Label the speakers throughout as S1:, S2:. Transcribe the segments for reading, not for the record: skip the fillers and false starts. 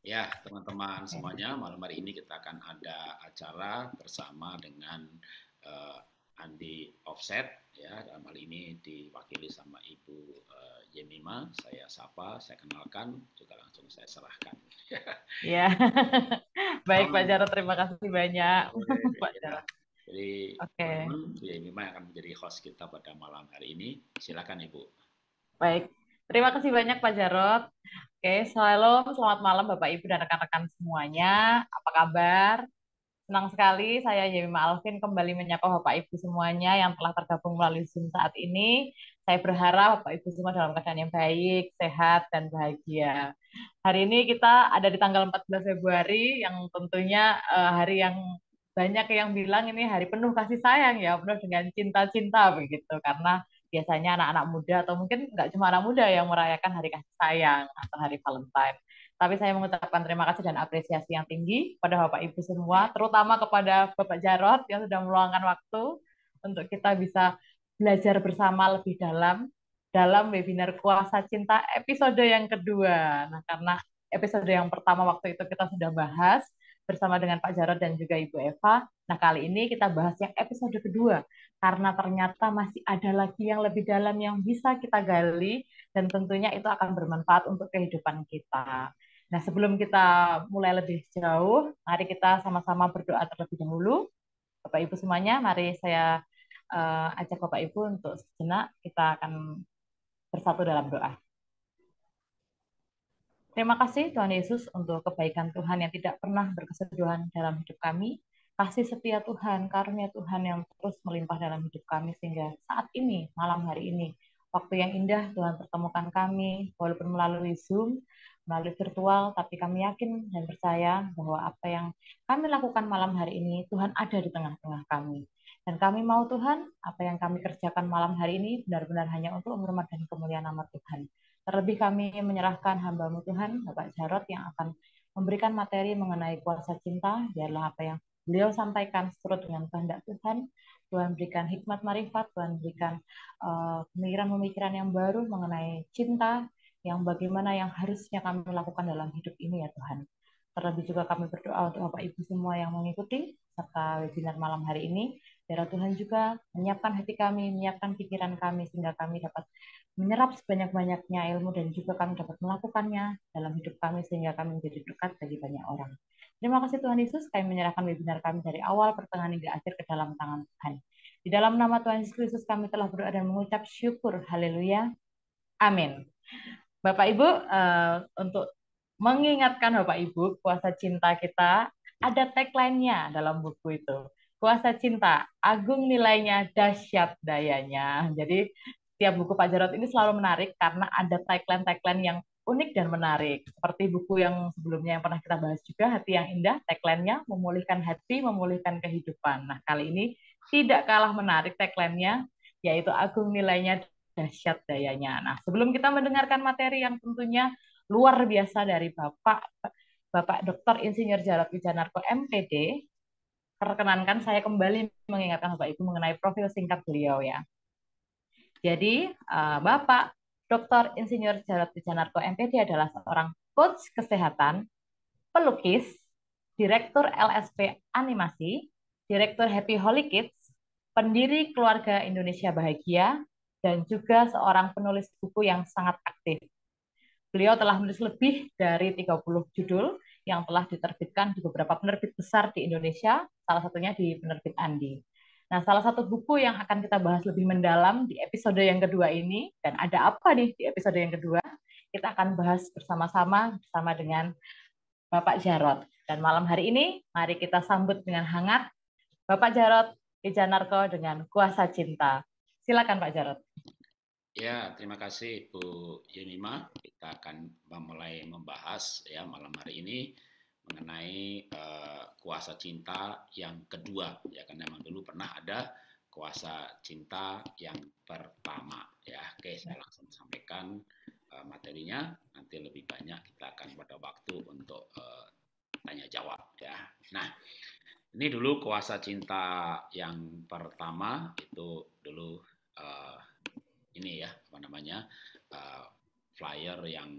S1: Ya, teman-teman semuanya, malam hari ini kita akan ada acara bersama dengan uh, Andi Offset, ya. Dalam hal ini diwakili sama Ibu Yemima. Saya sapa, saya kenalkan, juga langsung saya serahkan.
S2: Ya, baik Pak Jarod, terima kasih banyak Pak
S1: Ya.
S2: Jarod.
S1: Jadi,
S2: Oke,
S1: teman-teman, Bu Yemima yang akan menjadi host kita pada malam hari ini. Silakan, Ibu.
S2: baik. Terima kasih banyak Pak Jarod. Oke, selamat malam Bapak Ibu dan rekan-rekan semuanya. Apa kabar? Senang sekali saya Yemima Alvin kembali menyapa Bapak Ibu semuanya yang telah tergabung melalui Zoom saat ini. Saya berharap Bapak Ibu semua dalam keadaan yang baik, sehat, dan bahagia. Hari ini kita ada di tanggal 14 Februari yang tentunya hari yang banyak yang bilang ini hari penuh kasih sayang ya, penuh dengan cinta-cinta begitu. Karena biasanya anak-anak muda atau mungkin nggak cuma anak muda yang merayakan hari kasih sayang atau hari Valentine. Tapi saya mengucapkan terima kasih dan apresiasi yang tinggi kepada Bapak Ibu semua, terutama kepada Bapak Jarod yang sudah meluangkan waktu untuk kita bisa belajar bersama lebih dalam webinar Kuasa Cinta episode yang kedua. Nah, karena episode yang pertama waktu itu kita sudah bahas bersama dengan Pak Jarod dan juga Ibu Eva. Nah, kali ini kita bahas yang episode kedua, karena ternyata masih ada lagi yang lebih dalam yang bisa kita gali, dan tentunya itu akan bermanfaat untuk kehidupan kita. Nah, sebelum kita mulai lebih jauh, mari kita sama-sama berdoa terlebih dahulu. Bapak Ibu semuanya, mari saya ajak Bapak Ibu untuk sejenak kita akan bersatu dalam doa. Terima kasih Tuhan Yesus untuk kebaikan Tuhan yang tidak pernah berkesudahan dalam hidup kami. Kasih setia Tuhan, karunia Tuhan yang terus melimpah dalam hidup kami sehingga saat ini, malam hari ini, waktu yang indah Tuhan pertemukan kami, walaupun melalui Zoom, melalui virtual, tapi kami yakin dan percaya bahwa apa yang kami lakukan malam hari ini, Tuhan ada di tengah-tengah kami. Dan kami mau Tuhan, apa yang kami kerjakan malam hari ini benar-benar hanya untuk menghormat dan kemuliaan nama Tuhan. Terlebih kami menyerahkan hamba-Mu Tuhan, Bapak Jarod, yang akan memberikan materi mengenai kuasa cinta. Biarlah apa yang beliau sampaikan seturut dengan kehendak Tuhan. Tuhan berikan hikmat marifat, Tuhan berikan pemikiran-pemikiran yang baru mengenai cinta, yang bagaimana yang harusnya kami lakukan dalam hidup ini ya Tuhan. Terlebih juga kami berdoa untuk Bapak Ibu semua yang mengikuti serta webinar malam hari ini. Biar Tuhan juga menyiapkan hati kami, menyiapkan pikiran kami, sehingga kami dapat menyerap sebanyak-banyaknya ilmu dan juga kami dapat melakukannya dalam hidup kami sehingga kami menjadi berkat bagi banyak orang. Terima kasih Tuhan Yesus, kami menyerahkan webinar kami dari awal, pertengahan hingga akhir ke dalam tangan Tuhan. Di dalam nama Tuhan Yesus Kristus kami telah berdoa dan mengucap syukur. Haleluya. Amin. Bapak Ibu, untuk mengingatkan Bapak Ibu, kuasa cinta kita ada tagline-nya dalam buku itu. Kuasa cinta, agung nilainya, dahsyat dayanya. Jadi setiap buku Pak Jarod ini selalu menarik karena ada tagline-tagline yang unik dan menarik. Seperti buku yang sebelumnya yang pernah kita bahas juga, Hati yang Indah, tagline-nya memulihkan hati, memulihkan kehidupan. Nah, kali ini tidak kalah menarik tagline-nya, yaitu agung nilainya, dahsyat dayanya. Nah, sebelum kita mendengarkan materi yang tentunya luar biasa dari Bapak Dr. Insinyur Jarod Wijanarko MPD, perkenankan saya kembali mengingatkan Bapak Ibu mengenai profil singkat beliau ya. Jadi, Bapak Dr. Insinyur Jarod Wijanarko MPD adalah seorang coach kesehatan, pelukis, direktur LSP Animasi, direktur Happy Holy Kids, pendiri Keluarga Indonesia Bahagia, dan juga seorang penulis buku yang sangat aktif. Beliau telah menulis lebih dari 30 judul yang telah diterbitkan di beberapa penerbit besar di Indonesia, salah satunya di penerbit Andi. Nah, salah satu buku yang akan kita bahas lebih mendalam di episode yang kedua ini, dan ada apa nih di episode yang kedua, kita akan bahas bersama-sama bersama dengan Bapak Jarod. Dan malam hari ini, mari kita sambut dengan hangat Bapak Jarod Wijanarko dengan Kuasa Cinta. Silakan Pak Jarod.
S1: Ya, terima kasih Bu Yunima. Kita akan memulai membahas ya malam hari ini mengenai kuasa cinta yang kedua ya, karena memang dulu pernah ada kuasa cinta yang pertama ya. Oke, saya langsung sampaikan materinya. Nanti lebih banyak kita akan pada waktu untuk tanya jawab ya. Nah, ini dulu kuasa cinta yang pertama itu dulu ini ya apa namanya flyer yang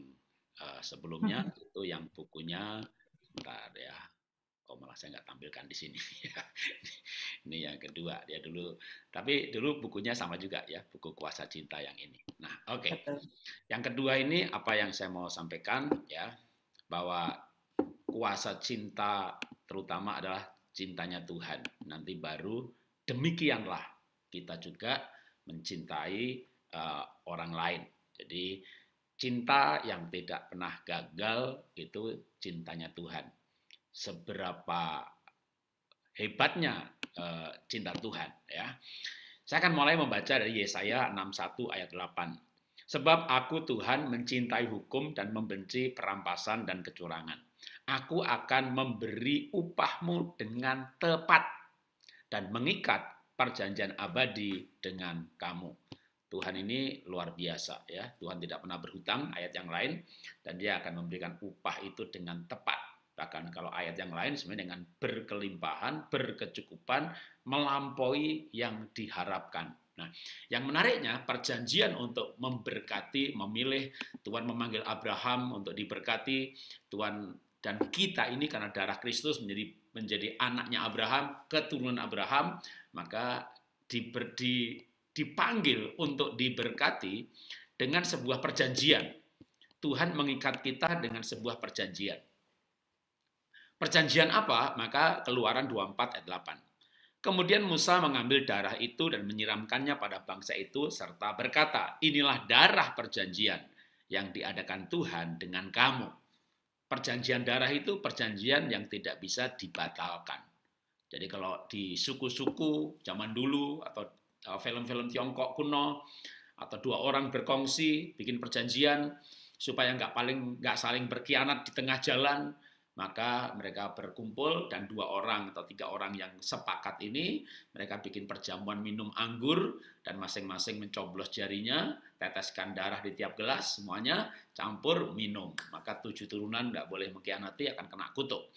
S1: Sebelumnya itu yang bukunya, sebentar ya, malah saya nggak tampilkan di sini. Ini yang kedua ya dulu. Tapi dulu bukunya sama juga ya, buku Kuasa Cinta yang ini. Nah, oke. Yang kedua ini apa yang saya mau sampaikan ya, bahwa kuasa cinta terutama adalah cintanya Tuhan. Nanti baru demikianlah kita juga mencintai orang lain. Jadi cinta yang tidak pernah gagal itu cintanya Tuhan. Seberapa hebatnya cinta Tuhan ya. Saya akan mulai membaca dari Yesaya 61 ayat 8. Sebab aku Tuhan mencintai hukum dan membenci perampasan dan kecurangan. Aku akan memberi upahmu dengan tepat dan mengikat perjanjian abadi dengan kamu. Tuhan ini luar biasa ya. Tuhan tidak pernah berhutang, ayat yang lain, dan dia akan memberikan upah itu dengan tepat. Bahkan kalau ayat yang lain sebenarnya dengan berkelimpahan, berkecukupan, melampaui yang diharapkan. Nah, yang menariknya perjanjian untuk memberkati, memilih, Tuhan memanggil Abraham untuk diberkati, Tuhan dan kita ini karena darah Kristus menjadi anaknya Abraham, keturunan Abraham, maka dipanggil untuk diberkati dengan sebuah perjanjian. Tuhan mengikat kita dengan sebuah perjanjian. Perjanjian apa? Maka Keluaran 24 ayat 8. Kemudian Musa mengambil darah itu dan menyiramkannya pada bangsa itu serta berkata, inilah darah perjanjian yang diadakan Tuhan dengan kamu. Perjanjian darah itu perjanjian yang tidak bisa dibatalkan. Jadi kalau di suku-suku zaman dulu atau film-film Tiongkok kuno atau dua orang berkongsi bikin perjanjian supaya nggak saling berkhianat di tengah jalan, maka mereka berkumpul dan 2 orang atau 3 orang yang sepakat ini, mereka bikin perjamuan minum anggur dan masing-masing mencoblos jarinya, teteskan darah di tiap gelas, semuanya campur minum. Maka 7 turunan nggak boleh mengkhianati, akan kena kutuk.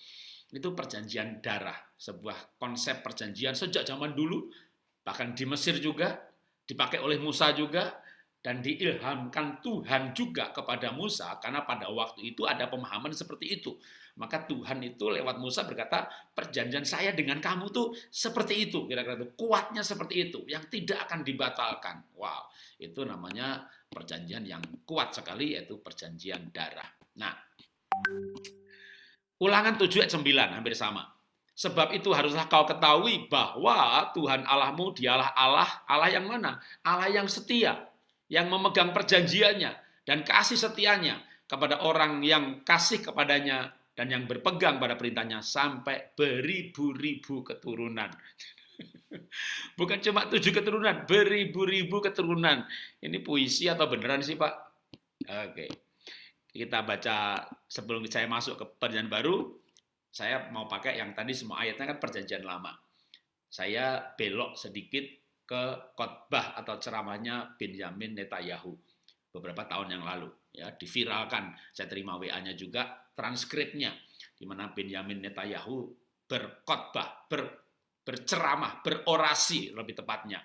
S1: Itu perjanjian darah, sebuah konsep perjanjian sejak zaman dulu, bahkan di Mesir juga, dipakai oleh Musa juga, dan diilhamkan Tuhan juga kepada Musa, karena pada waktu itu ada pemahaman seperti itu. Maka Tuhan itu lewat Musa berkata, perjanjian saya dengan kamu tuh seperti itu, kira-kira itu kuatnya seperti itu, yang tidak akan dibatalkan. Wow, itu namanya perjanjian yang kuat sekali, yaitu perjanjian darah. Nah, Ulangan 7 ayat 9, hampir sama. Sebab itu haruslah kau ketahui bahwa Tuhan Allahmu dialah Allah yang mana? Allah yang setia, yang memegang perjanjiannya dan kasih setianya kepada orang yang kasih kepadanya dan yang berpegang pada perintahnya sampai beribu-ribu keturunan. Bukan cuma 7 keturunan, beribu-ribu keturunan. Ini puisi atau beneran sih Pak? Oke. Kita baca sebelum saya masuk ke perjanjian baru, saya mau pakai yang tadi semua ayatnya kan perjanjian lama. Saya belok sedikit ke khotbah atau ceramahnya Benjamin Netanyahu beberapa tahun yang lalu, ya, diviralkan. Saya terima WA-nya juga, transkripnya, di mana Benjamin Netanyahu berkhotbah, berceramah, berorasi lebih tepatnya.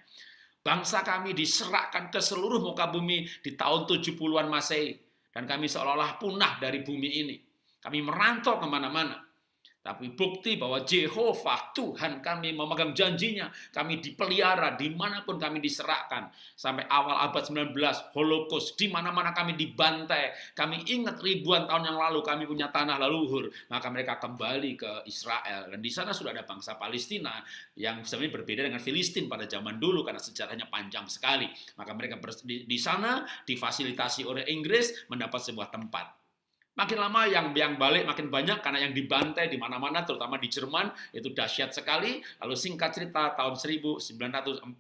S1: Bangsa kami diserahkan ke seluruh muka bumi di tahun 70-an Masehi. Dan kami seolah-olah punah dari bumi ini. Kami merantau kemana-mana. Tapi bukti bahwa Jehovah Tuhan kami memegang janjinya. Kami dipelihara dimanapun kami diserahkan. Sampai awal abad 19, Holocaust. Di mana-mana kami dibantai. Kami ingat ribuan tahun yang lalu kami punya tanah leluhur. Maka mereka kembali ke Israel. Dan di sana sudah ada bangsa Palestina yang sebenarnya berbeda dengan Filistin pada zaman dulu. Karena sejarahnya panjang sekali. Maka mereka di sana difasilitasi oleh Inggris mendapat sebuah tempat. Makin lama yang balik makin banyak karena yang dibantai di mana-mana, terutama di Jerman, itu dahsyat sekali. Lalu singkat cerita, tahun 1948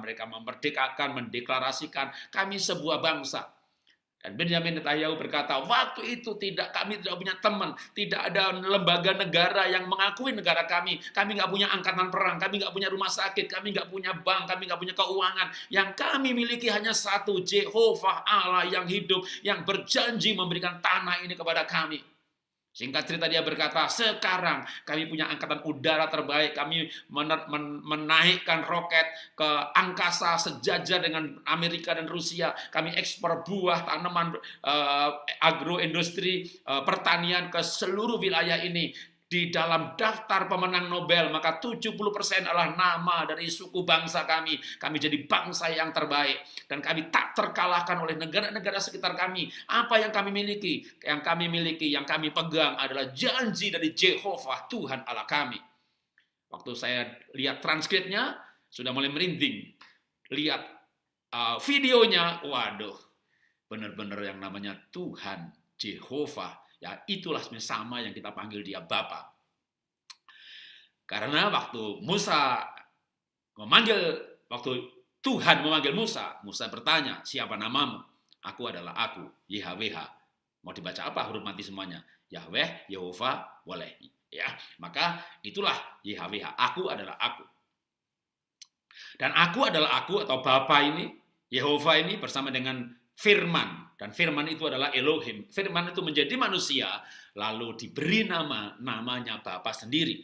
S1: mereka memerdekakan, mendeklarasikan kami sebuah bangsa. Dan Benjamin Netanyahu berkata, waktu itu kami tidak punya teman, tidak ada lembaga negara yang mengakui negara kami nggak punya angkatan perang, kami nggak punya rumah sakit, kami nggak punya bank, kami nggak punya keuangan. Yang kami miliki hanya satu, Jehovah Allah yang hidup, yang berjanji memberikan tanah ini kepada kami. Singkat cerita dia berkata, sekarang kami punya angkatan udara terbaik, kami menaikkan roket ke angkasa sejajar dengan Amerika dan Rusia, kami ekspor buah, tanaman, agroindustri, pertanian ke seluruh wilayah ini. Di dalam daftar pemenang Nobel, maka 70% adalah nama dari suku bangsa kami. Kami jadi bangsa yang terbaik. Dan kami tak terkalahkan oleh negara-negara sekitar kami. Apa yang kami miliki? Yang kami miliki, yang kami pegang adalah janji dari Jehovah, Tuhan Allah kami. Waktu saya lihat transkripnya, sudah mulai merinding. Lihat videonya, waduh, benar-benar yang namanya Tuhan, Jehovah. Ya, itulah sama yang kita panggil dia Bapa. Karena waktu Tuhan memanggil Musa, Musa bertanya, siapa namamu? Aku adalah aku, YHWH. Mau dibaca apa huruf mati semuanya? Yahweh, Yehova, boleh. Ya, maka itulah YHWH. Aku adalah aku. Dan aku adalah aku atau Bapa ini, Yehova ini bersama dengan Firman. Dan firman itu adalah Elohim. Firman itu menjadi manusia, lalu diberi namanya Bapa sendiri.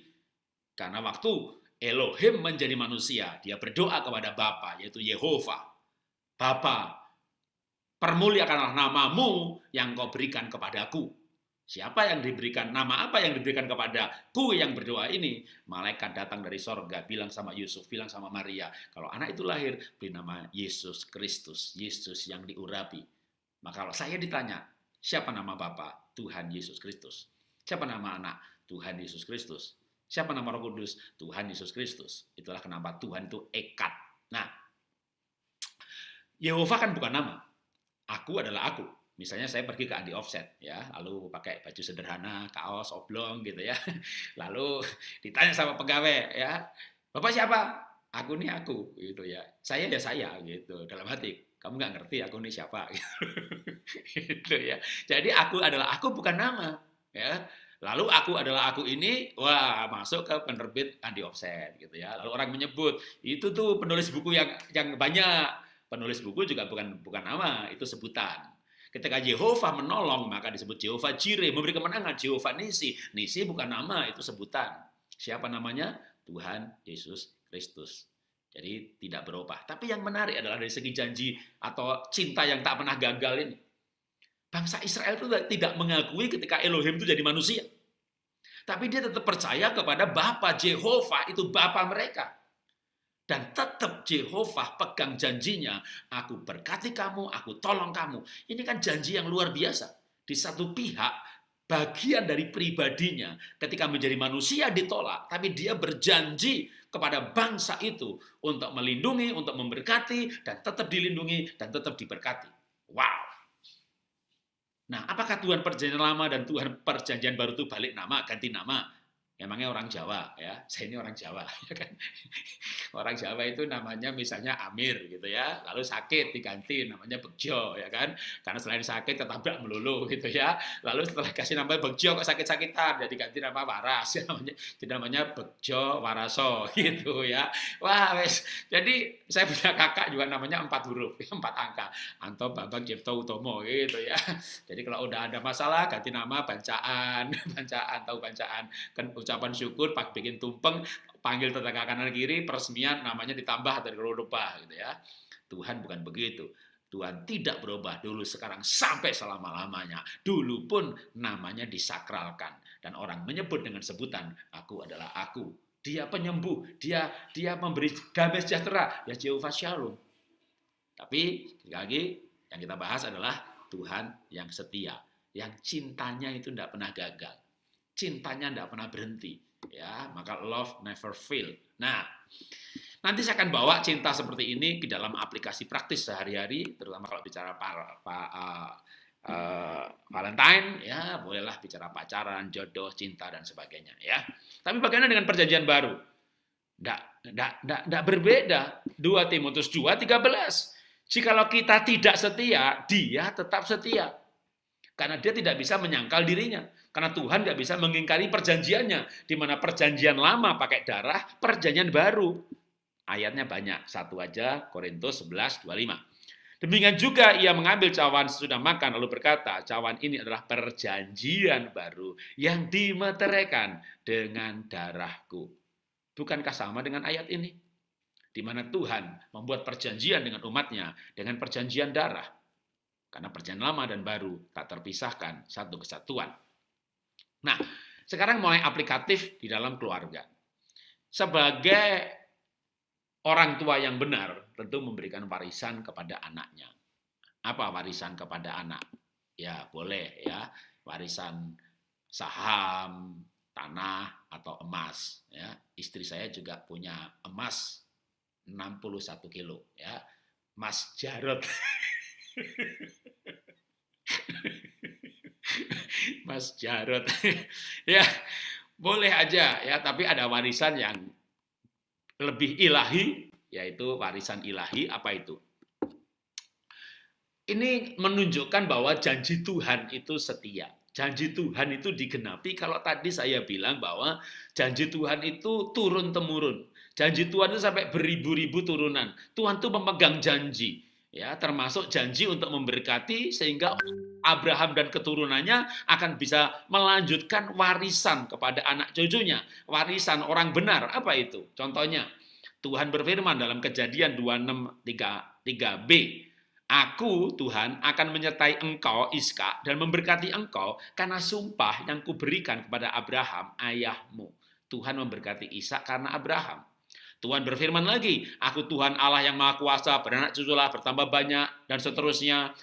S1: Karena waktu Elohim menjadi manusia, dia berdoa kepada Bapa, yaitu Yehova. Bapa, permuliakanlah namamu yang kau berikan kepadaku. Siapa yang diberikan, nama apa yang diberikan kepadaku yang berdoa ini? Malaikat datang dari sorga, bilang sama Yusuf, bilang sama Maria, kalau anak itu lahir, beri nama Yesus Kristus, Yesus yang diurapi. Maka kalau saya ditanya, siapa nama Bapa? Tuhan Yesus Kristus. Siapa nama anak? Tuhan Yesus Kristus. Siapa nama Roh Kudus? Tuhan Yesus Kristus. Itulah kenapa Tuhan itu ekat. Nah, Yehova kan bukan nama. Aku adalah aku. Misalnya saya pergi ke Andi Offset, ya, lalu pakai baju sederhana, kaos oblong gitu ya. Lalu ditanya sama pegawai, ya, Bapak siapa? Aku nih aku, gitu ya. Saya ya saya, gitu. Dalam hati, kamu nggak ngerti aku nih siapa, gitu ya. Jadi aku adalah aku bukan nama, ya. Lalu aku adalah aku ini, wah masuk ke penerbit Andi Offset, gitu ya. Lalu orang menyebut itu tuh penulis buku yang banyak. Penulis buku juga bukan nama, itu sebutan. Ketika Yehova menolong, maka disebut Jehovah Jireh, memberi kemenangan. Jehovah Nisi, Nisi bukan nama, itu sebutan. Siapa namanya? Tuhan Yesus Kristus. Jadi tidak berubah. Tapi yang menarik adalah dari segi janji atau cinta yang tak pernah gagal ini. Bangsa Israel itu tidak mengakui ketika Elohim itu jadi manusia. Tapi dia tetap percaya kepada Bapa Jehovah, itu Bapa mereka. Dan tetap Jehovah pegang janjinya, aku berkati kamu, aku tolong kamu. Ini kan janji yang luar biasa. Di satu pihak, bagian dari pribadinya ketika menjadi manusia ditolak, tapi dia berjanji kepada bangsa itu untuk melindungi, untuk memberkati, dan tetap dilindungi, dan tetap diberkati. Wow. Nah, apakah Tuhan Perjanjian Lama dan Tuhan Perjanjian Baru itu balik nama, ganti nama? Emangnya orang Jawa, ya. Saya ini orang Jawa, ya kan. Orang Jawa itu namanya misalnya Amir, gitu ya. Lalu sakit diganti namanya Begjo, ya kan. Karena selain sakit ketabrak melulu, gitu ya. Lalu setelah kasih nama Begjo kok sakit-sakitan, jadi ganti nama Waras, ya, namanya Begjo Waraso, gitu ya. Wah, wes. Jadi saya punya kakak juga namanya 4 huruf, 4 angka. Anto Bambang Cipto Utomo, gitu ya. Jadi kalau udah ada masalah ganti nama Bancaan, tahu Bancaan. Kan ucapan syukur, pak bikin tumpeng, panggil tetangga kanan kiri, peresmian namanya ditambah atau dirubah gitu ya. Tuhan bukan begitu. Tuhan tidak berubah dulu, sekarang, sampai selama-lamanya. Dulu pun namanya disakralkan dan orang menyebut dengan sebutan aku adalah aku. Dia penyembuh, dia memberi damai sejahtera, ya Jehovah Shalom. Tapi lagi yang kita bahas adalah Tuhan yang setia, yang cintanya itu tidak pernah gagal. Cintanya tidak pernah berhenti, ya, maka love never fail. Nah, nanti saya akan bawa cinta seperti ini ke dalam aplikasi praktis sehari-hari, terutama kalau bicara Valentine, ya, bolehlah bicara pacaran, jodoh, cinta dan sebagainya, ya. Tapi bagaimana dengan Perjanjian Baru? Tidak berbeda. 2 Timotius 2:13. Jikalau kita tidak setia, dia tetap setia. Karena dia tidak bisa menyangkal dirinya. Karena Tuhan tidak bisa mengingkari perjanjiannya. Di mana perjanjian lama pakai darah, perjanjian baru. Ayatnya banyak. Satu aja, Korintus 11:25. Demikian juga ia mengambil cawan sesudah makan lalu berkata, cawan ini adalah perjanjian baru yang dimeteraikan dengan darahku. Bukankah sama dengan ayat ini? Di mana Tuhan membuat perjanjian dengan umatnya dengan perjanjian darah. Karena perjanjian lama dan baru tak terpisahkan, satu kesatuan. Nah, sekarang mulai aplikatif di dalam keluarga. Sebagai orang tua yang benar tentu memberikan warisan kepada anaknya. Apa warisan kepada anak? Ya, boleh ya, warisan saham, tanah atau emas ya. Istri saya juga punya emas 61 kilo ya. Mas Jarot. Mas Jarot. Ya, boleh aja ya, tapi ada warisan yang lebih ilahi, yaitu warisan ilahi. Apa itu? Ini menunjukkan bahwa janji Tuhan itu setia. Janji Tuhan itu digenapi. Kalau tadi saya bilang bahwa janji Tuhan itu turun-temurun. Janji Tuhan itu sampai beribu-ribu turunan. Tuhan itu memegang janji, ya, termasuk janji untuk memberkati sehingga Abraham dan keturunannya akan bisa melanjutkan warisan kepada anak cucunya. Warisan orang benar. Apa itu? Contohnya, Tuhan berfirman dalam Kejadian 26:3b, Aku, Tuhan, akan menyertai engkau, Iskak, dan memberkati engkau karena sumpah yang kuberikan kepada Abraham, ayahmu. Tuhan memberkati Ishak karena Abraham. Tuhan berfirman lagi, Aku Tuhan Allah yang Maha Kuasa, beranak cuculah, bertambah banyak, dan seterusnya.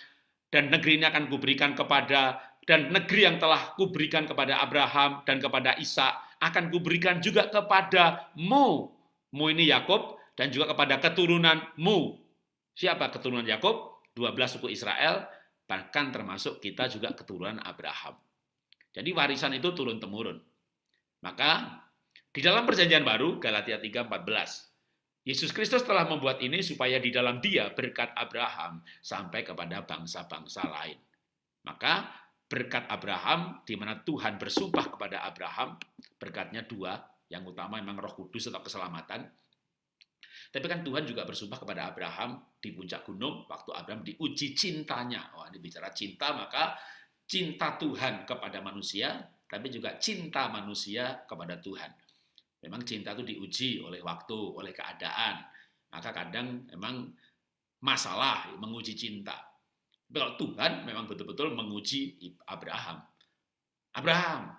S1: Dan negeri ini akan kuberikan kepada, dan negeri yang telah kuberikan kepada Abraham dan kepada Ishak akan kuberikan juga kepadamu. Mu ini Yakub, dan juga kepada keturunanmu. Siapa keturunan Yakub? 12 suku Israel, bahkan termasuk kita juga keturunan Abraham. Jadi warisan itu turun-temurun. Maka di dalam perjanjian baru, Galatia 3:14, Yesus Kristus telah membuat ini supaya di dalam Dia berkat Abraham sampai kepada bangsa-bangsa lain. Maka berkat Abraham, di mana Tuhan bersumpah kepada Abraham, berkatnya dua. Yang utama memang Roh Kudus atau keselamatan. Tapi kan Tuhan juga bersumpah kepada Abraham di puncak gunung waktu Abraham diuji cintanya. Wah, ini bicara cinta, maka cinta Tuhan kepada manusia, tapi juga cinta manusia kepada Tuhan. Memang cinta itu diuji oleh waktu, oleh keadaan. Maka kadang memang masalah menguji cinta. Tapi kalau Tuhan memang betul-betul menguji Abraham. Abraham,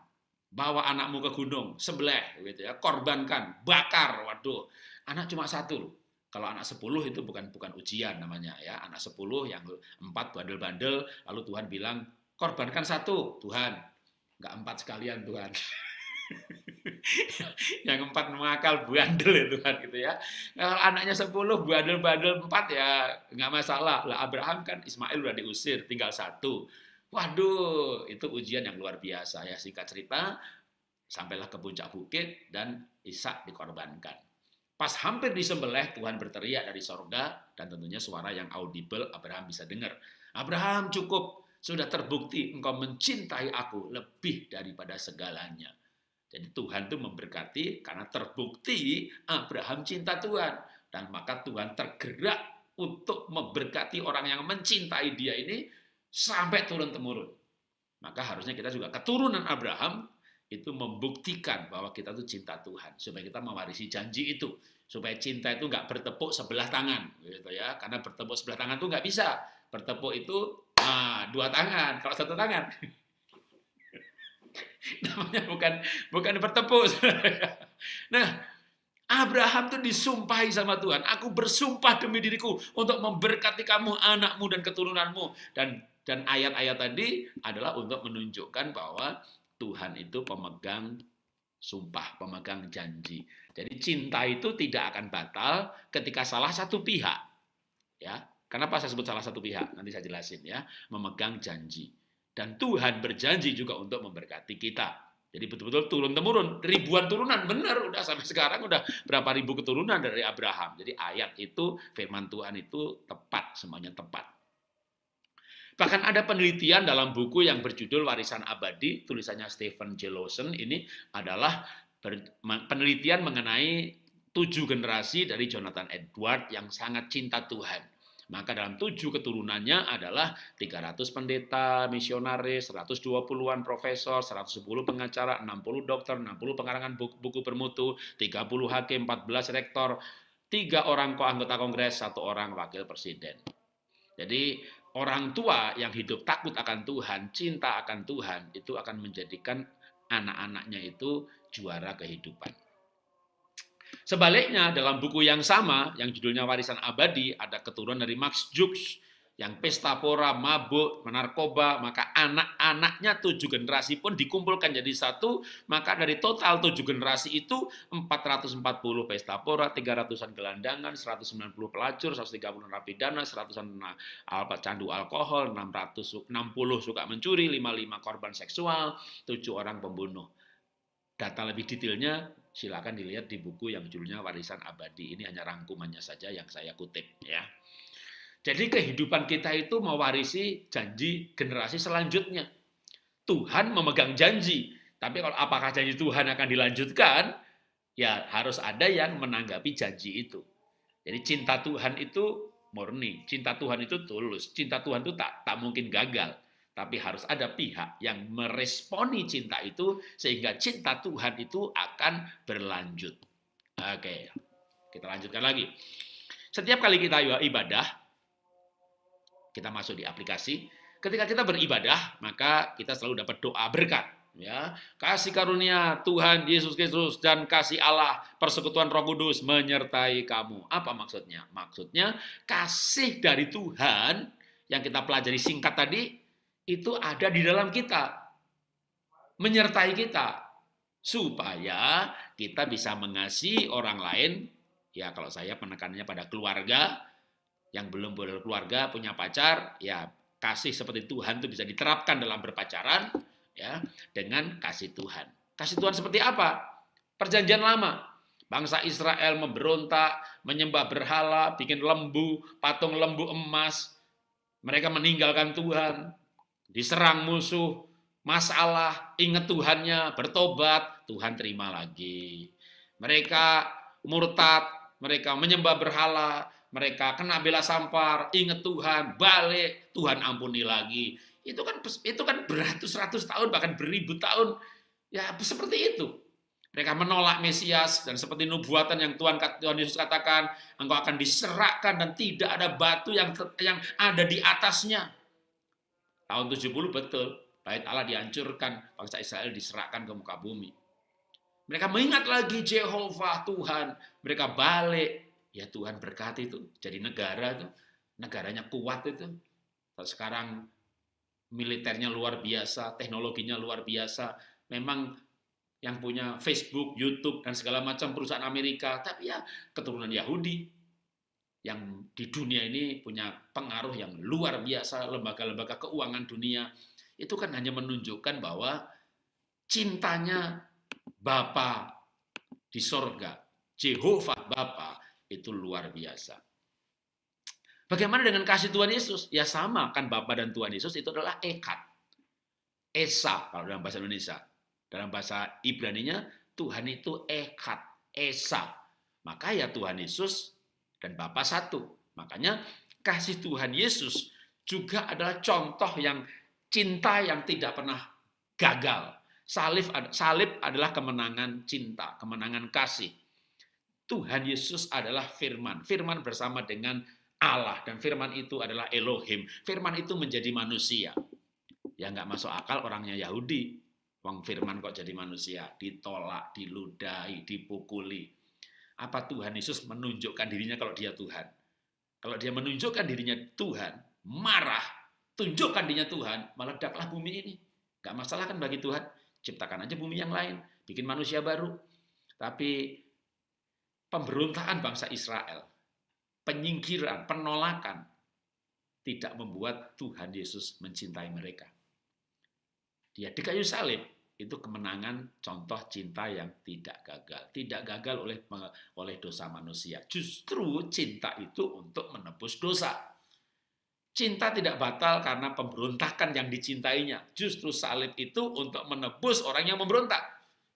S1: bawa anakmu ke gunung, sembelih, gitu ya, korbankan, bakar. Waduh, anak cuma satu. Kalau anak 10 itu bukan ujian namanya ya. Anak 10 yang 4 bandel-bandel, lalu Tuhan bilang, korbankan satu, Tuhan. Enggak 4 sekalian, Tuhan. Yang 4 mengakal bandel ya Tuhan, gitu ya. Kalau anaknya 10 bandel-bandel 4 ya enggak masalah. Lah Abraham kan Ismail udah diusir, tinggal satu. Waduh, itu ujian yang luar biasa ya. Singkat cerita, sampailah ke puncak bukit dan Ishak dikorbankan. Pas hampir disembelih, Tuhan berteriak dari sorga, dan tentunya suara yang audible Abraham bisa dengar. Abraham, cukup, sudah terbukti engkau mencintai aku lebih daripada segalanya. Jadi Tuhan itu memberkati karena terbukti Abraham cinta Tuhan. Dan maka Tuhan tergerak untuk memberkati orang yang mencintai dia ini sampai turun-temurun. Maka harusnya kita juga keturunan Abraham itu membuktikan bahwa kita tuh cinta Tuhan, supaya kita mewarisi janji itu, supaya cinta itu nggak bertepuk sebelah tangan, gitu ya. Karena bertepuk sebelah tangan tuh nggak bisa. Bertepuk itu dua tangan, kalau satu tangan namanya bukan bertepuk. Nah, Abraham tuh disumpahi sama Tuhan. Aku bersumpah demi diriku untuk memberkati kamu, anakmu dan keturunanmu. Dan ayat-ayat tadi adalah untuk menunjukkan bahwa Tuhan itu pemegang sumpah, pemegang janji. Jadi cinta itu tidak akan batal ketika salah satu pihak. Ya, kenapa saya sebut salah satu pihak? Nanti saya jelasin ya. Memegang janji. Dan Tuhan berjanji juga untuk memberkati kita. Jadi betul-betul turun-temurun, ribuan turunan, benar, udah sampai sekarang udah berapa ribu keturunan dari Abraham. Jadi ayat itu, firman Tuhan itu tepat, semuanya tepat. Bahkan ada penelitian dalam buku yang berjudul Warisan Abadi, tulisannya Stephen J. Lawson, ini adalah penelitian mengenai 7 generasi dari Jonathan Edwards yang sangat cinta Tuhan. Maka dalam 7 keturunannya adalah 300 pendeta, misionaris, 120-an profesor, 110 pengacara, 60 dokter, 60 pengarangan buku bermutu, 30 hakim, 14 rektor, 3 orang anggota kongres, 1 orang wakil presiden. Jadi orang tua yang hidup takut akan Tuhan, cinta akan Tuhan, itu akan menjadikan anak-anaknya itu juara kehidupan. Sebaliknya dalam buku yang sama, yang judulnya Warisan Abadi, ada keturunan dari Max Jukes, yang pesta pora, mabuk, menarkoba, maka anak-anaknya 7 generasi pun dikumpulkan jadi satu, maka dari total 7 generasi itu 440 pesta pora, 300-an gelandangan, 190 pelacur, 130 narapidana, 100-an candu alkohol, 60 suka mencuri, 55 korban seksual, 7 orang pembunuh. Data lebih detailnya silakan dilihat di buku yang judulnya Warisan Abadi. Ini hanya rangkumannya saja yang saya kutip ya. Jadi kehidupan kita itu mewarisi janji generasi selanjutnya. Tuhan memegang janji, tapi kalau apakah janji Tuhan akan dilanjutkan, ya harus ada yang menanggapi janji itu. Jadi cinta Tuhan itu murni, cinta Tuhan itu tulus, cinta Tuhan itu tak mungkin gagal. Tapi harus ada pihak yang meresponi cinta itu sehingga cinta Tuhan itu akan berlanjut. Oke, kita lanjutkan lagi. Setiap kali kita ibadah, kita masuk di aplikasi. Ketika kita beribadah, maka kita selalu dapat doa berkat. Ya, kasih karunia Tuhan Yesus Kristus dan kasih Allah persekutuan Roh Kudus menyertai kamu. Apa maksudnya? Maksudnya kasih dari Tuhan yang kita pelajari singkat tadi itu ada di dalam kita, menyertai kita, supaya kita bisa mengasihi orang lain. Ya kalau saya penekanannya pada keluarga, yang belum berkeluarga, punya pacar, ya kasih seperti Tuhan itu bisa diterapkan dalam berpacaran, ya dengan kasih Tuhan. Kasih Tuhan seperti apa? Perjanjian lama, bangsa Israel memberontak, menyembah berhala, bikin lembu, patung lembu emas, mereka meninggalkan Tuhan. Diserang musuh, masalah, ingat Tuhannya, bertobat, Tuhan terima lagi. Mereka murtad, mereka menyembah berhala, mereka kena bela sampar, ingat Tuhan, balik, Tuhan ampuni lagi. Itu kan beratus-ratus tahun, bahkan beribu tahun, ya seperti itu. Mereka menolak Mesias, dan seperti nubuatan yang Tuhan Yesus katakan, engkau akan diserahkan dan tidak ada batu yang ada di atasnya. Tahun 70 betul, bait Allah dihancurkan, bangsa Israel diserahkan ke muka bumi. Mereka mengingat lagi Jehovah Tuhan, mereka balik, ya Tuhan berkati itu, jadi negara itu, negaranya kuat itu. Sekarang militernya luar biasa, teknologinya luar biasa, memang yang punya Facebook, YouTube, dan segala macam perusahaan Amerika, tapi ya keturunan Yahudi, yang di dunia ini punya pengaruh yang luar biasa, lembaga-lembaga keuangan dunia, itu kan hanya menunjukkan bahwa cintanya Bapa di sorga, Jehovah Bapa, itu luar biasa. Bagaimana dengan kasih Tuhan Yesus? Ya sama, kan Bapa dan Tuhan Yesus itu adalah ekad. Esa, kalau dalam bahasa Indonesia. Dalam bahasa Ibraninya, Tuhan itu ekad, esa. Maka ya Tuhan Yesus dan Bapa satu. Makanya kasih Tuhan Yesus juga adalah contoh yang cinta yang tidak pernah gagal. Salib adalah kemenangan cinta, kemenangan kasih. Tuhan Yesus adalah firman. Firman bersama dengan Allah. Dan firman itu adalah Elohim. Firman itu menjadi manusia. Ya nggak masuk akal orangnya Yahudi. Wong firman kok jadi manusia. Ditolak, diludahi, dipukuli. Apa Tuhan Yesus menunjukkan dirinya kalau dia Tuhan? Kalau dia menunjukkan dirinya Tuhan, marah, tunjukkan dirinya Tuhan, meledaklah bumi ini. Gak masalah kan bagi Tuhan, ciptakan aja bumi yang lain, bikin manusia baru. Tapi pemberontakan bangsa Israel, penyingkiran, penolakan, tidak membuat Tuhan Yesus mencintai mereka. Dia di kayu salib, itu kemenangan contoh cinta yang tidak gagal. Tidak gagal oleh dosa manusia. Justru cinta itu untuk menebus dosa. Cinta tidak batal karena pemberontakan yang dicintainya. Justru salib itu untuk menebus orang yang memberontak.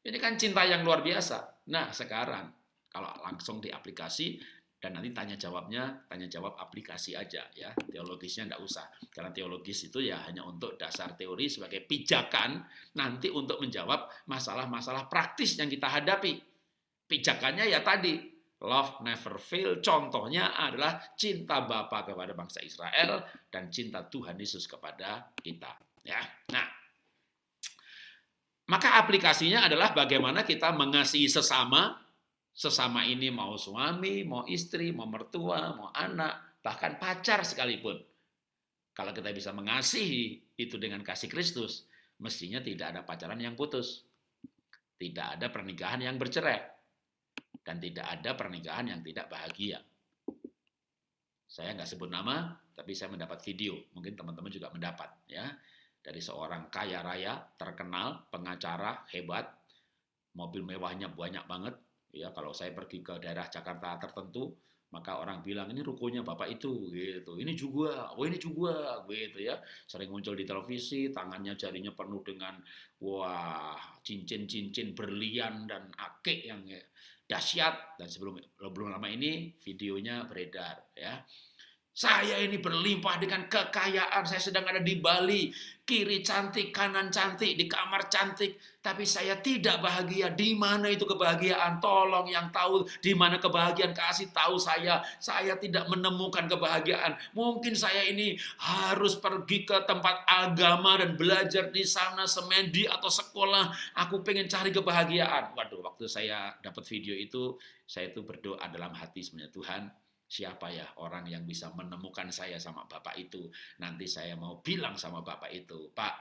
S1: Ini kan cinta yang luar biasa. Nah sekarang, kalau langsung di aplikasi, Dan nanti tanya jawab aplikasi aja ya, teologisnya enggak usah. Karena teologis itu ya hanya untuk dasar teori sebagai pijakan nanti untuk menjawab masalah-masalah praktis yang kita hadapi. Pijakannya ya tadi, love never fail, contohnya adalah cinta Bapa kepada bangsa Israel dan cinta Tuhan Yesus kepada kita. Ya, nah, maka aplikasinya adalah bagaimana kita mengasihi sesama. Sesama ini mau suami, mau istri, mau mertua, mau anak, bahkan pacar sekalipun. Kalau kita bisa mengasihi itu dengan kasih Kristus, mestinya tidak ada pacaran yang putus. Tidak ada pernikahan yang bercerai. Dan tidak ada pernikahan yang tidak bahagia. Saya nggak sebut nama, tapi saya mendapat video. Mungkin teman-teman juga mendapat. Ya, dari seorang kaya raya, terkenal, pengacara, hebat, mobil mewahnya banyak banget. Ya, kalau saya pergi ke daerah Jakarta tertentu, maka orang bilang ini rukonya bapak itu, gitu. Ini juga, ini juga, gitu ya. Sering muncul di televisi, tangannya jarinya penuh dengan cincin-cincin berlian dan akik yang dahsyat. Dan belum lama ini videonya beredar, ya. Saya ini berlimpah dengan kekayaan, saya sedang ada di Bali, kiri cantik, kanan cantik, di kamar cantik, tapi saya tidak bahagia. Di mana itu kebahagiaan? Tolong yang tahu di mana kebahagiaan, kasih tahu saya tidak menemukan kebahagiaan. Mungkin saya ini harus pergi ke tempat agama dan belajar di sana, semedi atau sekolah. Aku pengen cari kebahagiaan. Waduh, waktu saya dapat video itu, saya itu berdoa dalam hati sebenarnya, Tuhan, siapa ya orang yang bisa menemukan saya sama Bapak itu? Nanti saya mau bilang sama Bapak itu, Pak,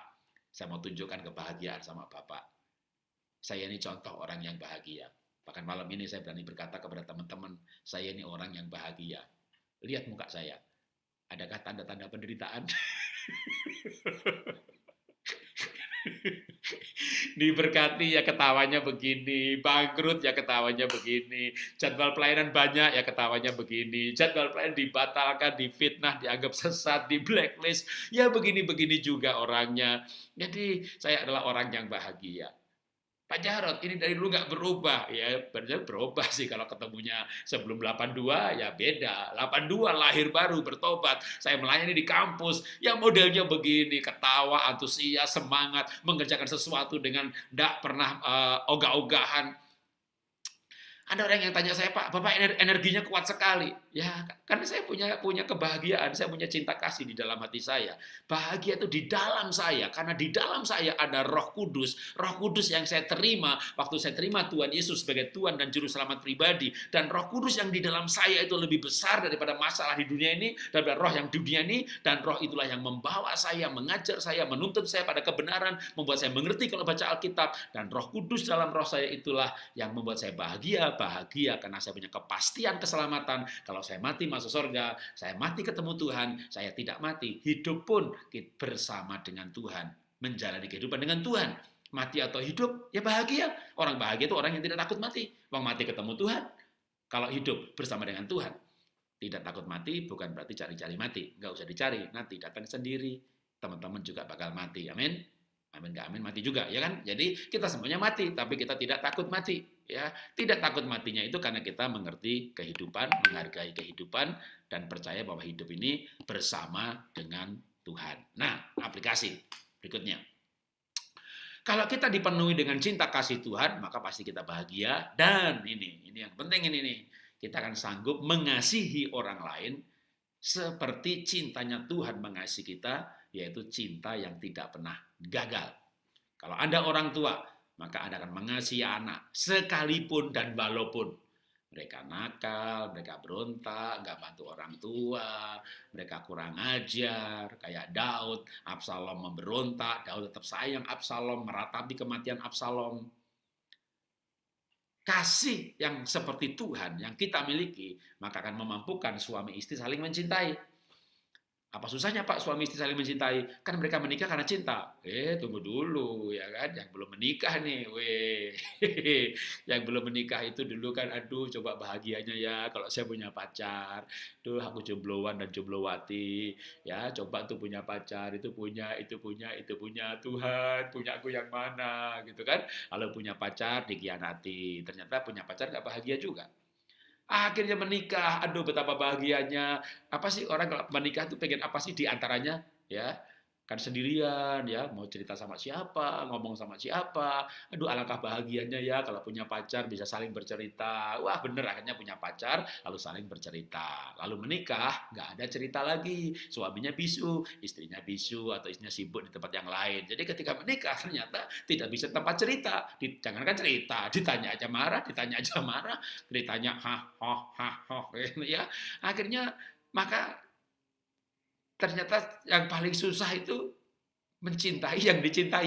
S1: saya mau tunjukkan kebahagiaan sama Bapak. Saya ini contoh orang yang bahagia. Bahkan malam ini saya berani berkata kepada teman-teman, saya ini orang yang bahagia. Lihat muka saya. Adakah tanda-tanda penderitaan? Diberkati ya ketawanya begini, bangkrut ya ketawanya begini, jadwal pelayanan banyak ya ketawanya begini, jadwal pelayanan dibatalkan, difitnah, dianggap sesat, di blacklist, ya begini-begini juga orangnya. Jadi saya adalah orang yang bahagia. Pak Jarod, ini dari dulu nggak berubah. Ya, berubah sih kalau ketemunya sebelum 82, ya beda. 82 lahir baru, bertobat. Saya melayani di kampus, ya modelnya begini, ketawa, antusias, semangat, mengerjakan sesuatu dengan nggak pernah ogah-ogahan. Ada orang yang tanya saya, Pak, Bapak energinya kuat sekali. Ya, karena saya punya kebahagiaan, saya punya cinta kasih di dalam hati saya. Bahagia itu di dalam saya, karena di dalam saya ada Roh Kudus. Roh Kudus yang saya terima waktu saya terima Tuhan Yesus sebagai Tuhan dan Juru Selamat pribadi. Dan Roh Kudus yang di dalam saya itu lebih besar daripada masalah di dunia ini, daripada roh yang di dunia ini. Dan roh itulah yang membawa saya, mengajar saya, menuntun saya pada kebenaran, membuat saya mengerti kalau baca Alkitab. Dan Roh Kudus dalam roh saya itulah yang membuat saya bahagia karena saya punya kepastian keselamatan. Kalau saya mati masuk surga, saya mati ketemu Tuhan, saya tidak mati, hidup pun bersama dengan Tuhan, menjalani kehidupan dengan Tuhan. Mati atau hidup, ya bahagia. Orang bahagia itu orang yang tidak takut mati. Orang mati ketemu Tuhan. Kalau hidup bersama dengan Tuhan, tidak takut mati bukan berarti cari-cari mati. Nggak usah dicari, nanti datang sendiri. Teman-teman juga bakal mati, amin. Amin gak amin mati juga, ya kan? Jadi kita semuanya mati, tapi kita tidak takut mati, ya. Tidak takut matinya itu karena kita mengerti kehidupan, menghargai kehidupan, dan percaya bahwa hidup ini bersama dengan Tuhan. Nah, aplikasi berikutnya. Kalau kita dipenuhi dengan cinta kasih Tuhan, maka pasti kita bahagia. Dan ini yang penting ini, kita akan sanggup mengasihi orang lain seperti cintanya Tuhan mengasihi kita, yaitu cinta yang tidak pernah gagal. Kalau Anda orang tua, maka Anda akan mengasihi anak sekalipun dan walaupun mereka nakal, mereka berontak, nggak bantu orang tua, mereka kurang ajar, kayak Daud, Absalom memberontak, Daud tetap sayang Absalom, meratapi kematian Absalom. Kasih yang seperti Tuhan yang kita miliki, maka akan memampukan suami istri saling mencintai. Apa susahnya Pak suami istri saling mencintai? Kan mereka menikah karena cinta. Tunggu dulu ya kan, yang belum menikah nih, yang belum menikah itu dulu kan, aduh coba bahagianya ya kalau saya punya pacar. Tuh aku jombloan dan jomblowati, ya coba tuh punya pacar, itu punya Tuhan, punya aku yang mana gitu kan. Kalau punya pacar dikhianati, ternyata punya pacar nggak bahagia juga. Akhirnya menikah, aduh betapa bahagianya. Apa sih orang kalau menikah tuh pengen apa sih di antaranya? Ya, kan sendirian ya, mau cerita sama siapa, ngomong sama siapa. Aduh alangkah bahagianya ya kalau punya pacar bisa saling bercerita. Wah bener akhirnya punya pacar lalu saling bercerita. Lalu menikah nggak ada cerita lagi. Suaminya bisu, istrinya bisu atau istrinya sibuk di tempat yang lain. Jadi ketika menikah ternyata tidak bisa tempat cerita. Jangankan cerita, ditanya aja marah, ditanya gitu ya. Akhirnya maka ternyata yang paling susah itu mencintai yang dicintai.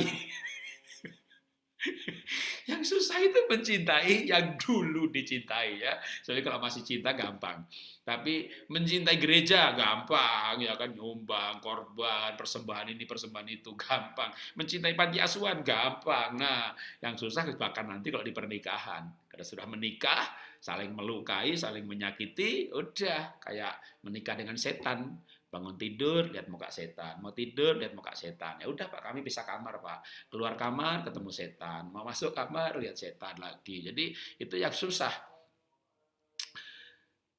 S1: Yang susah itu mencintai yang dulu dicintai ya. Soalnya kalau masih cinta gampang. Tapi mencintai gereja gampang ya kan, nyumbang, korban, persembahan ini, persembahan itu gampang. Mencintai panti asuhan gampang. Nah, yang susah bahkan nanti kalau di pernikahan. Karena sudah menikah, saling melukai, saling menyakiti, udah kayak menikah dengan setan. Bangun tidur, lihat muka setan. Mau tidur, lihat muka setan. Ya udah Pak, kami pisah kamar Pak. Keluar kamar, ketemu setan. Mau masuk kamar, lihat setan lagi. Jadi itu yang susah.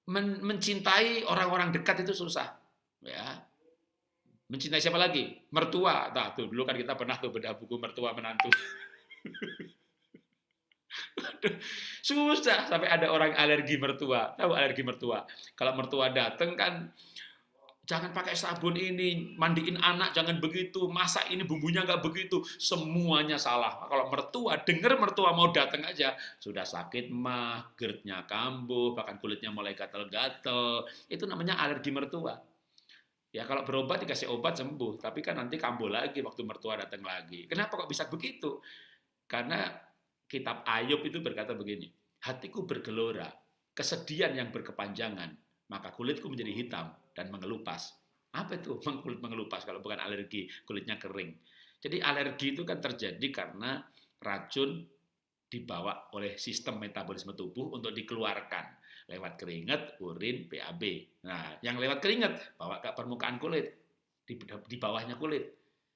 S1: Mencintai orang-orang dekat itu susah. Ya, mencintai siapa lagi? Mertua. Nah, tuh dulu kan kita pernah tuh bedah buku mertua menantu. Susah sampai ada orang alergi mertua. Tahu alergi mertua? Kalau mertua datang kan jangan pakai sabun ini, mandiin anak jangan begitu, masak ini bumbunya nggak begitu, semuanya salah. Kalau mertua, dengar mertua mau datang aja, sudah sakit mah, GERD-nya kambuh, bahkan kulitnya mulai gatel-gatel, itu namanya alergi mertua. Ya kalau berobat dikasih obat sembuh, tapi kan nanti kambuh lagi waktu mertua datang lagi. Kenapa kok bisa begitu? Karena kitab Ayub itu berkata begini, hatiku bergelora, kesedihan yang berkepanjangan, maka kulitku menjadi hitam dan mengelupas. Apa itu kulit mengelupas kalau bukan alergi, kulitnya kering. Jadi alergi itu kan terjadi karena racun dibawa oleh sistem metabolisme tubuh untuk dikeluarkan lewat keringat, urin, BAB. Nah, yang lewat keringat bawa ke permukaan kulit, di bawahnya kulit.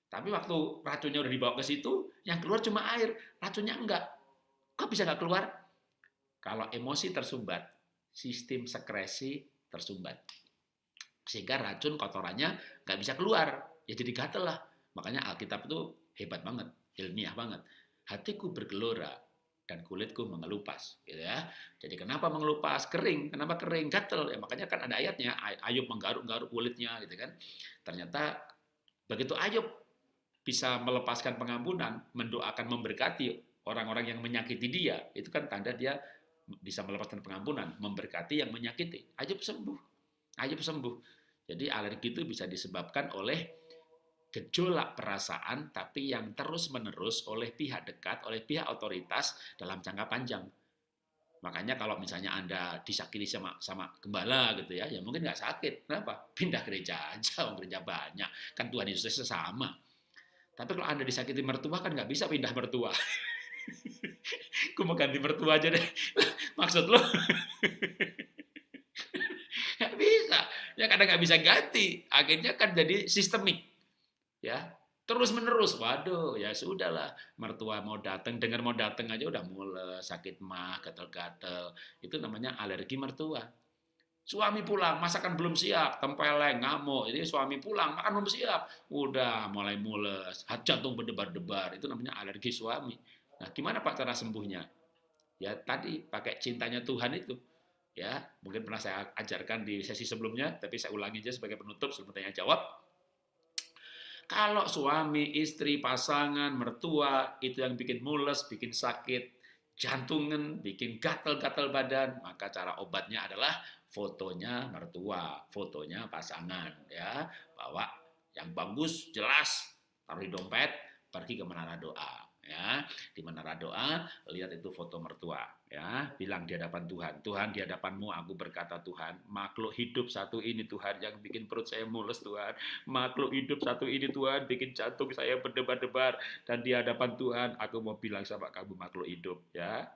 S1: Tapi waktu racunnya udah dibawa ke situ, yang keluar cuma air, racunnya enggak. Kok bisa nggak keluar? Kalau emosi tersumbat, sistem sekresi tersumbat. Sehingga racun kotorannya nggak bisa keluar. Ya jadi gatel lah. Makanya Alkitab itu hebat banget, ilmiah banget. Hatiku bergelora dan kulitku mengelupas, gitu ya. Jadi kenapa mengelupas? Kering. Kenapa kering? Gatel. Ya, makanya kan ada ayatnya, Ayub menggaruk-garuk kulitnya, gitu kan. Ternyata begitu Ayub bisa melepaskan pengampunan, mendoakan memberkati orang-orang yang menyakiti dia, itu kan tanda dia bisa melepaskan pengampunan, memberkati yang menyakiti. Ayub sembuh. Ayub sembuh. Jadi alergi itu bisa disebabkan oleh gejolak perasaan tapi yang terus-menerus oleh pihak dekat, oleh pihak otoritas dalam jangka panjang. Makanya kalau misalnya Anda disakiti sama gembala gitu ya, ya mungkin nggak sakit. Kenapa? Pindah gereja aja, gereja banyak. Kan Tuhan Yesus sama. Tapi kalau Anda disakiti mertua kan nggak bisa pindah mertua. Gue mau ganti mertua aja deh. Maksud lo? Nggak bisa. Ya kadang nggak bisa ganti. Akhirnya kan jadi sistemik. Ya, terus menerus. Waduh, ya sudahlah. Mertua mau datang, dengar mau datang aja udah mules, sakit mah, gatel-gatel. Itu namanya alergi mertua. Suami pulang, masakan belum siap, tempeleng, ngamuk. Jadi suami pulang, makan belum siap. Udah mulai mules, jantung berdebar-debar. Itu namanya alergi suami. Nah, gimana Pak cara sembuhnya? Ya tadi pakai cintanya Tuhan itu. Ya, mungkin pernah saya ajarkan di sesi sebelumnya, tapi saya ulangi aja sebagai penutup sebelum tanya jawab. Kalau suami, istri, pasangan, mertua itu yang bikin mules, bikin sakit jantungan, bikin gatal-gatal badan, maka cara obatnya adalah fotonya mertua, fotonya pasangan, ya, bawa yang bagus, jelas, taruh di dompet, pergi ke menara doa, ya, di menara doa lihat itu foto mertua, ya, bilang di hadapan Tuhan, Tuhan di hadapanmu aku berkata Tuhan, makhluk hidup satu ini Tuhan yang bikin perut saya mules Tuhan, makhluk hidup satu ini Tuhan bikin jantung saya berdebar-debar, dan di hadapan Tuhan aku mau bilang sama kamu makhluk hidup, ya,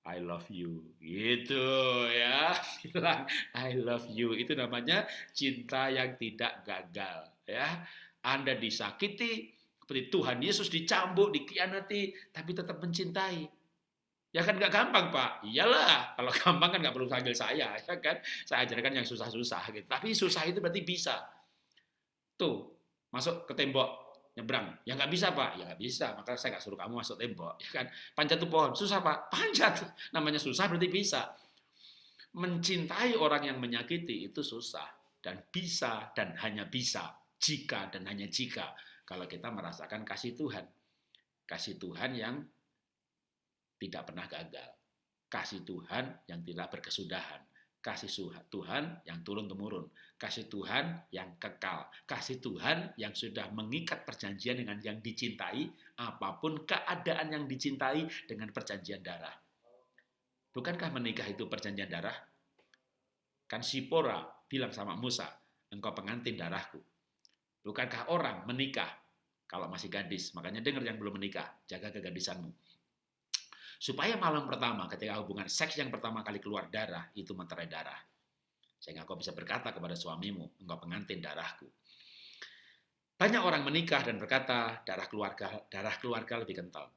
S1: I love you, gitu ya, bilang I love you, itu namanya cinta yang tidak gagal, ya. Anda disakiti, seperti Tuhan Yesus dicambuk, dikhianati, tapi tetap mencintai. Ya kan nggak gampang, Pak. Iyalah, kalau gampang kan nggak perlu panggil saya, ya kan? Saya ajarkan yang susah-susah gitu. Tapi susah itu berarti bisa. Tuh, masuk ke tembok, nyebrang. Ya nggak bisa, Pak. Ya nggak bisa, maka saya nggak suruh kamu masuk tembok, ya kan? Panjat tuh pohon, susah, Pak. Panjat. Namanya susah berarti bisa. Mencintai orang yang menyakiti itu susah. Dan bisa dan hanya bisa. Jika dan hanya jika. Kalau kita merasakan kasih Tuhan. Kasih Tuhan yang tidak pernah gagal. Kasih Tuhan yang tidak berkesudahan. Kasih Tuhan yang turun-temurun. Kasih Tuhan yang kekal. Kasih Tuhan yang sudah mengikat perjanjian dengan yang dicintai, apapun keadaan yang dicintai dengan perjanjian darah. Bukankah menikah itu perjanjian darah? Kan Sipora bilang sama Musa, engkau pengantin darahku. Bukankah orang menikah kalau masih gadis? Makanya dengar yang belum menikah, jaga kegadisanmu. Supaya malam pertama ketika hubungan seks yang pertama kali keluar darah, itu meterai darah. Sehingga kau bisa berkata kepada suamimu, engkau pengantin darahku. Banyak orang menikah dan berkata, darah keluarga lebih kental.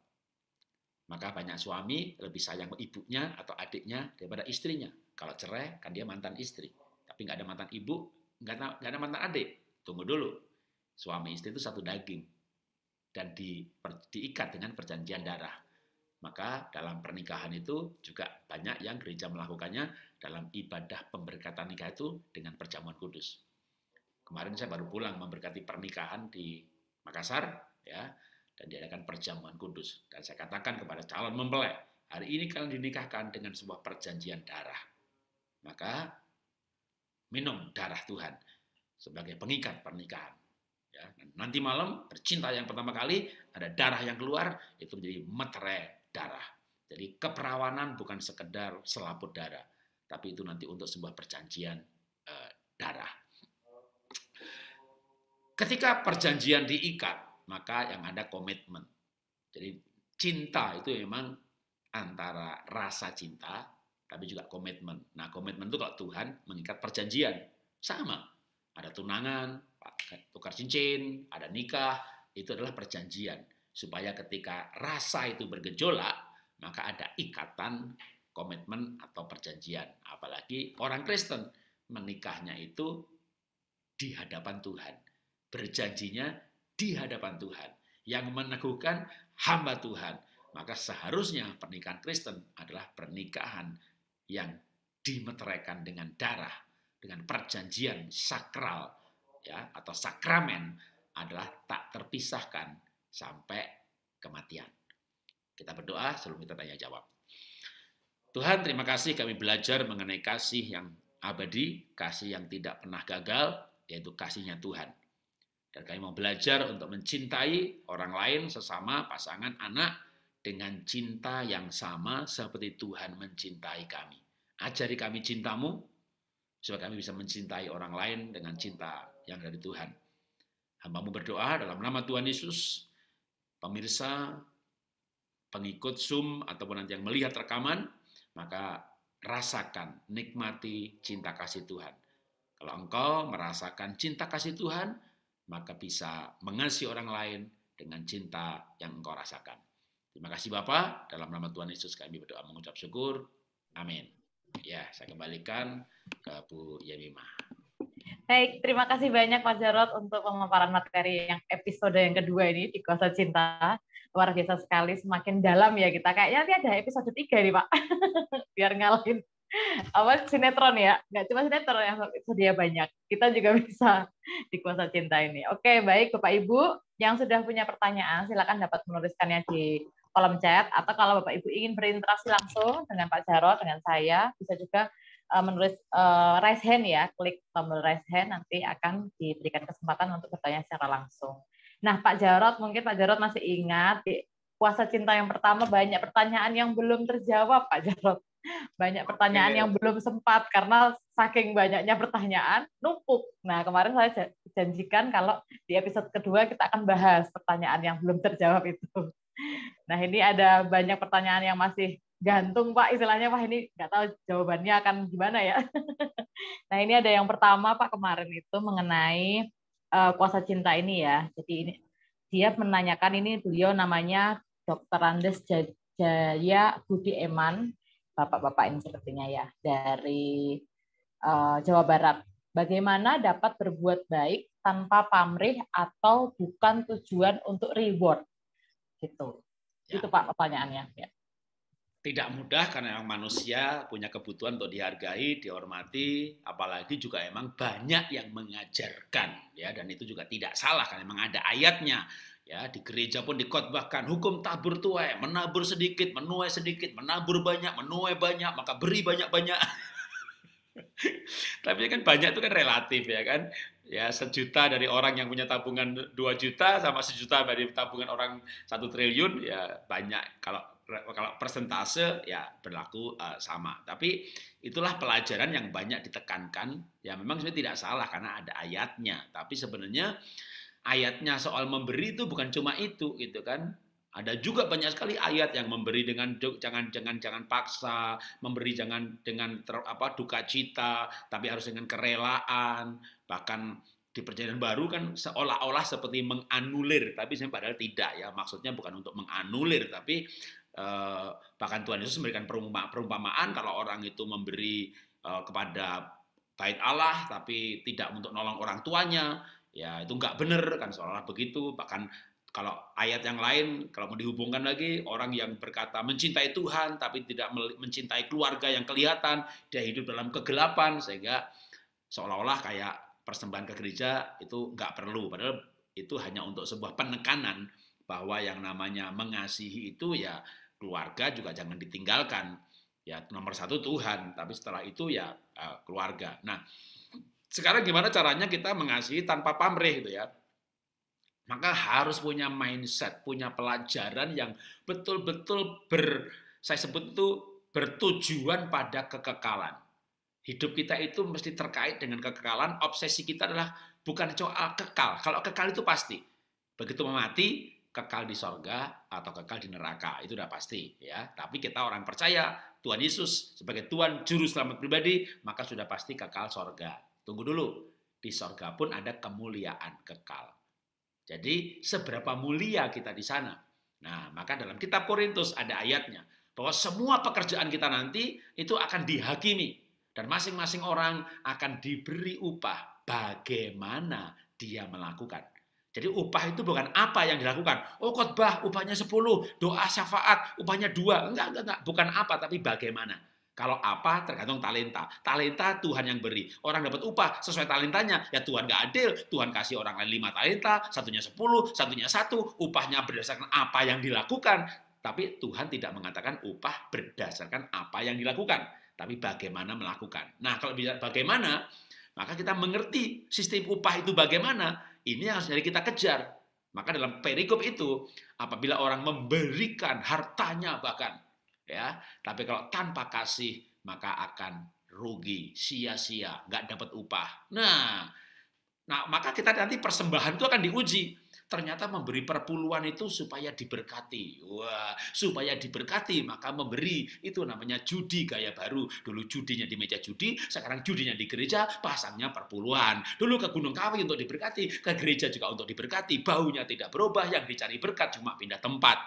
S1: Maka banyak suami lebih sayang ibunya atau adiknya daripada istrinya. Kalau cerai, kan dia mantan istri. Tapi nggak ada mantan ibu, nggak ada mantan adik. Tunggu dulu. Suami istri itu satu daging. Dan diikat dengan perjanjian darah. Maka dalam pernikahan itu juga banyak yang gereja melakukannya dalam ibadah pemberkatan nikah itu dengan perjamuan kudus. Kemarin saya baru pulang memberkati pernikahan di Makassar, ya, dan diadakan perjamuan kudus. Dan saya katakan kepada calon mempelai, hari ini kalian dinikahkan dengan sebuah perjanjian darah. Maka minum darah Tuhan sebagai pengikat pernikahan. Ya, nanti malam bercinta yang pertama kali ada darah yang keluar, itu menjadi meterai darah. Jadi keperawanan bukan sekedar selaput darah, tapi itu nanti untuk sebuah perjanjian darah. Ketika perjanjian diikat, maka yang ada komitmen. Jadi cinta itu memang antara rasa cinta, tapi juga komitmen. Nah, komitmen itu kalau Tuhan mengikat perjanjian, sama. Ada tunangan, tukar cincin, ada nikah, itu adalah perjanjian. Supaya ketika rasa itu bergejolak, maka ada ikatan komitmen atau perjanjian. Apalagi orang Kristen menikahnya itu di hadapan Tuhan. Berjanjinya di hadapan Tuhan. Yang meneguhkan hamba Tuhan. Maka seharusnya pernikahan Kristen adalah pernikahan yang dimeteraikan dengan darah, dengan perjanjian sakral, ya, atau sakramen adalah tak terpisahkan sampai kematian. Kita berdoa sebelum kita tanya jawab. Tuhan, terima kasih kami belajar mengenai kasih yang abadi, kasih yang tidak pernah gagal, yaitu kasihnya Tuhan. Dan kami mau belajar untuk mencintai orang lain, sesama, pasangan, anak, dengan cinta yang sama seperti Tuhan mencintai kami. Ajari kami cintamu, supaya kami bisa mencintai orang lain dengan cinta yang dari Tuhan. Hamba-Mu berdoa dalam nama Tuhan Yesus, pemirsa, pengikut Zoom, ataupun nanti yang melihat rekaman, maka rasakan, nikmati cinta kasih Tuhan. Kalau engkau merasakan cinta kasih Tuhan, maka bisa mengasihi orang lain dengan cinta yang engkau rasakan. Terima kasih Bapak, dalam nama Tuhan Yesus kami berdoa mengucap syukur. Amin. Ya, saya kembalikan ke Bu Yemima.
S2: Baik, terima kasih banyak Pak Jarod untuk pemaparan materi yang episode yang kedua ini di Kuasa Cinta. Luar biasa sekali, semakin dalam ya kita. Kayaknya nanti ada episode 3 nih Pak, biar ngalahin sinetron ya. Nggak cuma sinetron yang episode banyak. Kita juga bisa di Kuasa Cinta ini. Oke, baik Bapak Ibu yang sudah punya pertanyaan, silakan dapat menuliskannya di kolom chat. Atau kalau Bapak Ibu ingin berinteraksi langsung dengan Pak Jarod, dengan saya, bisa juga menulis raise hand ya, klik tombol raise hand, nanti akan diberikan kesempatan untuk bertanya secara langsung. Nah, Pak Jarod, mungkin Pak Jarod masih ingat di Kuasa Cinta yang pertama banyak pertanyaan yang belum terjawab, Pak Jarod. Banyak pertanyaan yang belum sempat karena saking banyaknya pertanyaan numpuk. Nah, kemarin saya janjikan kalau di episode kedua kita akan bahas pertanyaan yang belum terjawab itu. Nah, ini ada banyak pertanyaan yang masih gantung Pak, istilahnya Pak, ini nggak tahu jawabannya akan gimana ya. Nah, ini ada yang pertama Pak, kemarin itu mengenai Kuasa Cinta ini ya. Jadi ini dia menanyakan, ini beliau namanya Dr. Andes Jaya Budi Eman, Bapak-Bapak ini sepertinya ya, dari Jawa Barat. Bagaimana dapat berbuat baik tanpa pamrih atau bukan tujuan untuk reward? Gitu.
S1: Ya.
S2: Itu Pak pertanyaannya. Ya.
S1: Tidak mudah karena manusia punya kebutuhan untuk dihargai, dihormati, apalagi juga emang banyak yang mengajarkan ya, dan itu juga tidak salah karena memang ada ayatnya. Ya, di gereja pun dikotbahkan hukum tabur tuai, menabur sedikit, menuai sedikit, menabur banyak, menuai banyak, maka beri banyak-banyak. Tapi kan banyak itu kan relatif ya kan. Ya 1 juta dari orang yang punya tabungan 2 juta sama 1 juta dari tabungan orang 1 triliun ya banyak. Kalau persentase ya berlaku sama. Tapi itulah pelajaran yang banyak ditekankan. Ya memang sebenarnya tidak salah karena ada ayatnya. Tapi sebenarnya ayatnya soal memberi itu bukan cuma itu gitu kan. Ada juga banyak sekali ayat yang memberi dengan jangan paksa, memberi jangan dengan duka cita, tapi harus dengan kerelaan. Bahkan di perjanjian baru kan seolah-olah seperti menganulir, tapi sebenarnya padahal tidak ya. Maksudnya bukan untuk menganulir, tapi bahkan Tuhan Yesus memberikan perumpamaan kalau orang itu memberi kepada bait Allah, tapi tidak untuk nolong orang tuanya, ya itu nggak benar kan seolah-olah begitu. Bahkan kalau ayat yang lain, kalau mau dihubungkan lagi, orang yang berkata mencintai Tuhan tapi tidak mencintai keluarga yang kelihatan, dia hidup dalam kegelapan, sehingga seolah-olah kayak persembahan ke gereja itu nggak perlu. Padahal itu hanya untuk sebuah penekanan bahwa yang namanya mengasihi itu ya keluarga juga jangan ditinggalkan. Ya nomor 1 Tuhan, tapi setelah itu ya keluarga. Nah, sekarang gimana caranya kita mengasihi tanpa pamrih gitu ya? Maka harus punya mindset, punya pelajaran yang betul-betul saya sebut itu bertujuan pada kekekalan. Hidup kita itu mesti terkait dengan kekekalan. Obsesi kita adalah bukan soal kekal. Kalau kekal itu pasti. Begitu mati, kekal di sorga atau kekal di neraka. Itu udah pasti. Ya. Tapi kita orang percaya, Tuhan Yesus sebagai Tuhan Juru Selamat pribadi, maka sudah pasti kekal sorga. Tunggu dulu. Di sorga pun ada kemuliaan kekal. Jadi seberapa mulia kita di sana. Nah, maka dalam kitab Korintus ada ayatnya bahwa semua pekerjaan kita nanti itu akan dihakimi dan masing-masing orang akan diberi upah bagaimana dia melakukan. Jadi upah itu bukan apa yang dilakukan. Oh khotbah upahnya 10, doa syafaat upahnya 2. Enggak, bukan apa tapi bagaimana. Kalau apa tergantung talenta. Talenta Tuhan yang beri. Orang dapat upah sesuai talentanya. Ya Tuhan gak adil. Tuhan kasih orang lain 5 talenta, satunya 10, satunya 1. Upahnya berdasarkan apa yang dilakukan. Tapi Tuhan tidak mengatakan upah berdasarkan apa yang dilakukan. Tapi bagaimana melakukan. Nah kalau bisa bagaimana, maka kita mengerti sistem upah itu bagaimana. Ini yang harus kita kejar. Maka dalam perikop itu, apabila orang memberikan hartanya bahkan, ya, tapi kalau tanpa kasih maka akan rugi, sia-sia, nggak dapat upah. Nah, maka kita nanti persembahan itu akan diuji. Ternyata memberi perpuluhan itu supaya diberkati. Wah, supaya diberkati maka memberi. Itu namanya judi gaya baru. Dulu judinya di meja judi, sekarang judinya di gereja, pasangnya perpuluhan. Dulu ke Gunung Kawi untuk diberkati, ke gereja juga untuk diberkati. Baunya tidak berubah, yang dicari berkat cuma pindah tempat.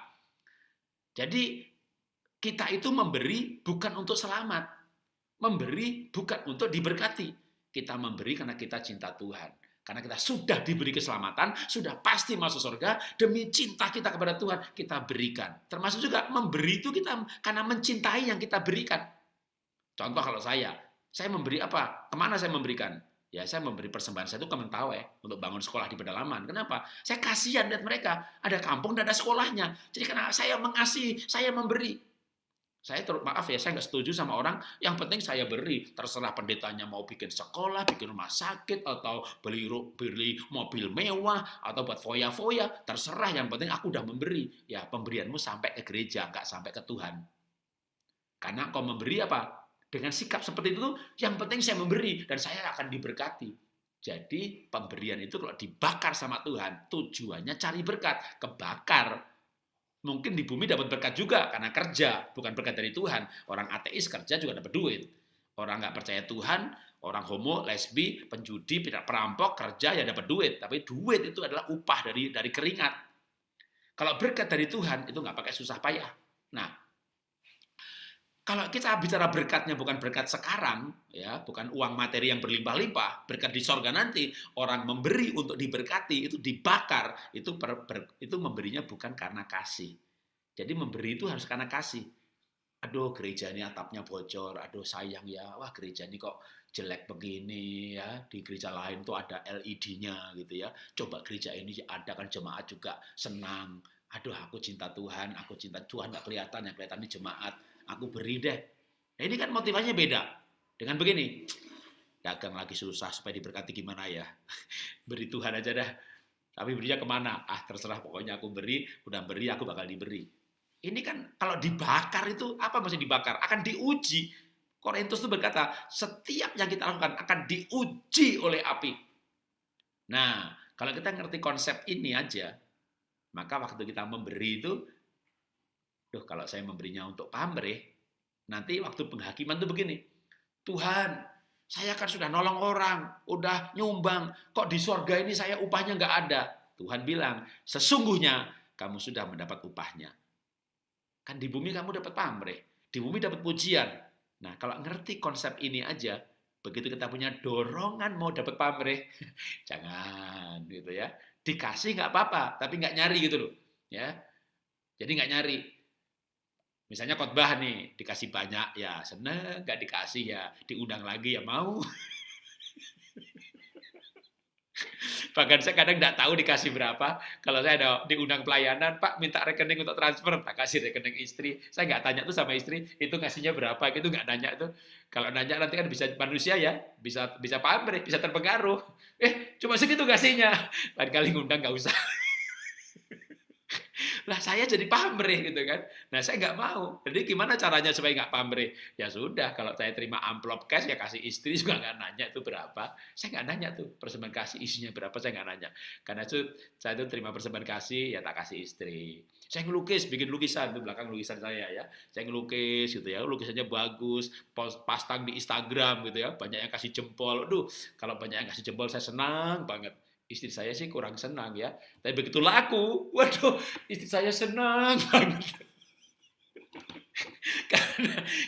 S1: Jadi kita itu memberi bukan untuk selamat. Memberi bukan untuk diberkati. Kita memberi karena kita cinta Tuhan. Karena kita sudah diberi keselamatan, sudah pasti masuk surga, demi cinta kita kepada Tuhan, kita berikan. Termasuk juga memberi itu kita karena mencintai yang kita berikan. Contoh kalau saya memberi apa? Kemana saya memberikan? Ya saya memberi persembahan saya itu ke Mentawai untuk bangun sekolah di pedalaman. Kenapa? Saya kasihan lihat mereka, ada kampung dan ada sekolahnya. Jadi karena saya mengasihi, saya memberi. Saya maaf ya, saya nggak setuju sama orang, yang penting saya beri. Terserah pendetanya mau bikin sekolah, bikin rumah sakit, atau beli mobil mewah, atau buat foya-foya. Terserah, yang penting aku udah memberi. Ya, pemberianmu sampai ke gereja, nggak sampai ke Tuhan. Karena kau memberi apa? Dengan sikap seperti itu, yang penting saya memberi, dan saya akan diberkati. Jadi, pemberian itu kalau dibakar sama Tuhan, tujuannya cari berkat, kebakar. Mungkin di bumi dapat berkat juga karena kerja, bukan berkat dari Tuhan. Orang ateis kerja juga dapat duit. Orang nggak percaya Tuhan, orang homo, lesbi, penjudi, perampok kerja ya dapat duit. Tapi duit itu adalah upah dari keringat. Kalau berkat dari Tuhan itu nggak pakai susah payah. Nah, Kalau kita bicara berkatnya bukan berkat sekarang, ya, bukan uang materi yang berlimpah-limpah, berkat di sorga nanti, orang memberi untuk diberkati itu dibakar, itu memberinya bukan karena kasih. Jadi memberi itu harus karena kasih. Aduh, gereja ini atapnya bocor, aduh sayang ya, wah gereja ini kok jelek begini ya, di gereja lain tuh ada LED-nya gitu ya. Coba gereja ini ada kan jemaat juga senang. Aduh, aku cinta Tuhan, aku cinta Tuhan nggak kelihatan, yang kelihatan di jemaat. Aku beri deh. Nah, ini kan motivasinya beda. Dengan begini, dagang lagi susah supaya diberkati gimana ya? Beri Tuhan aja dah. Tapi berinya kemana? Ah terserah, pokoknya aku beri, udah beri aku bakal diberi. Ini kan kalau dibakar itu apa maksudnya dibakar? Akan diuji. Korintus itu berkata, setiap yang kita lakukan akan diuji oleh api. Nah, kalau kita ngerti konsep ini aja, maka waktu kita memberi itu, kalau saya memberinya untuk pamrih, nanti waktu penghakiman tuh begini, Tuhan, saya kan sudah nolong orang, udah nyumbang, kok di sorga ini saya upahnya nggak ada. Tuhan bilang, sesungguhnya kamu sudah mendapat upahnya. Kan di bumi kamu dapat pamrih, di bumi dapat pujian. Nah, kalau ngerti konsep ini aja, begitu kita punya dorongan mau dapat pamrih, jangan gitu ya. Dikasih nggak apa-apa, tapi nggak nyari gitu loh. Ya, jadi nggak nyari. Misalnya khotbah nih, dikasih banyak, ya seneng, nggak dikasih ya diundang lagi ya mau. Bahkan saya kadang nggak tahu dikasih berapa. Kalau saya ada diundang pelayanan, Pak minta rekening untuk transfer, tak kasih rekening istri. Saya nggak tanya tuh sama istri, itu ngasihnya berapa, gitu nggak nanya tuh. Kalau nanya nanti kan bisa manusia ya, bisa pamrih, bisa terpengaruh. Cuma segitu kasihnya. Lain kali ngundang nggak usah. Lah saya jadi pamrih gitu kan. Nah saya nggak mau. Jadi gimana caranya supaya nggak pamrih? Ya sudah, kalau saya terima amplop cash ya kasih istri, juga nggak nanya itu berapa. Saya nggak nanya tuh persembahan kasih isinya berapa, saya nggak nanya. Karena itu saya tuh terima persembahan kasih ya tak kasih istri. Saya ngelukis, bikin lukisan, itu belakang lukisan saya ya. Saya ngelukis gitu ya, lukisannya bagus, pasang di Instagram gitu ya. Banyak yang kasih jempol. Aduh, kalau banyak yang kasih jempol saya senang banget. Istri saya sih kurang senang ya. Tapi begitu laku, waduh, istri saya senang banget.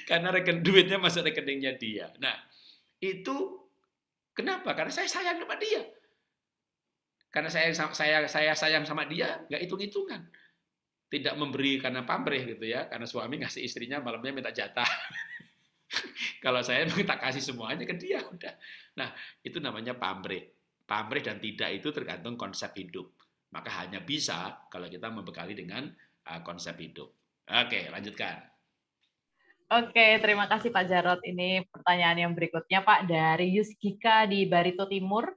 S1: karena duitnya masuk rekeningnya dia. Nah, itu kenapa? Karena saya sayang sama dia. Karena saya sayang sama dia, nggak hitung-hitungan. Tidak memberi karena pamrih gitu ya. Karena suami ngasih istrinya malamnya minta jatah. Kalau saya minta kasih semuanya ke dia udah. Nah, itu namanya pamrih. Pamrih dan tidak itu tergantung konsep hidup. Maka hanya bisa kalau kita membekali dengan konsep hidup. Oke, lanjutkan.
S2: Oke, terima kasih Pak Jarot. Ini pertanyaan yang berikutnya Pak dari Yusgika di Barito Timur.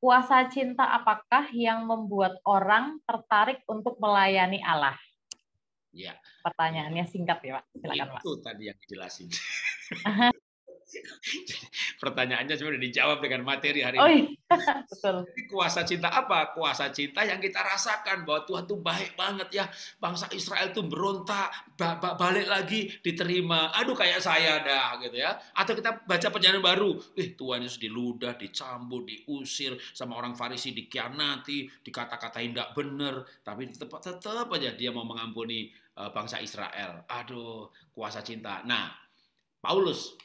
S2: Kuasa cinta apakah yang membuat orang tertarik untuk melayani Allah?
S1: Ya.
S2: Pertanyaannya singkat ya Pak. Silakan Pak.
S1: Itu tadi yang dijelasin. Pertanyaannya sudah dijawab dengan materi hari ini.
S2: Iya, betul.
S1: Jadi kuasa cinta apa? Kuasa cinta yang kita rasakan bahwa Tuhan tuh baik banget ya. Bangsa Israel tuh berontak, balik lagi diterima. Aduh kayak saya dah gitu ya. Atau kita baca perjanjian baru, Tuhan Yesus diludah, dicambuk, diusir sama orang Farisi, dikhianati, dikata-katain tidak benar, tapi tetap aja dia mau mengampuni bangsa Israel. Aduh, kuasa cinta. Nah, Paulus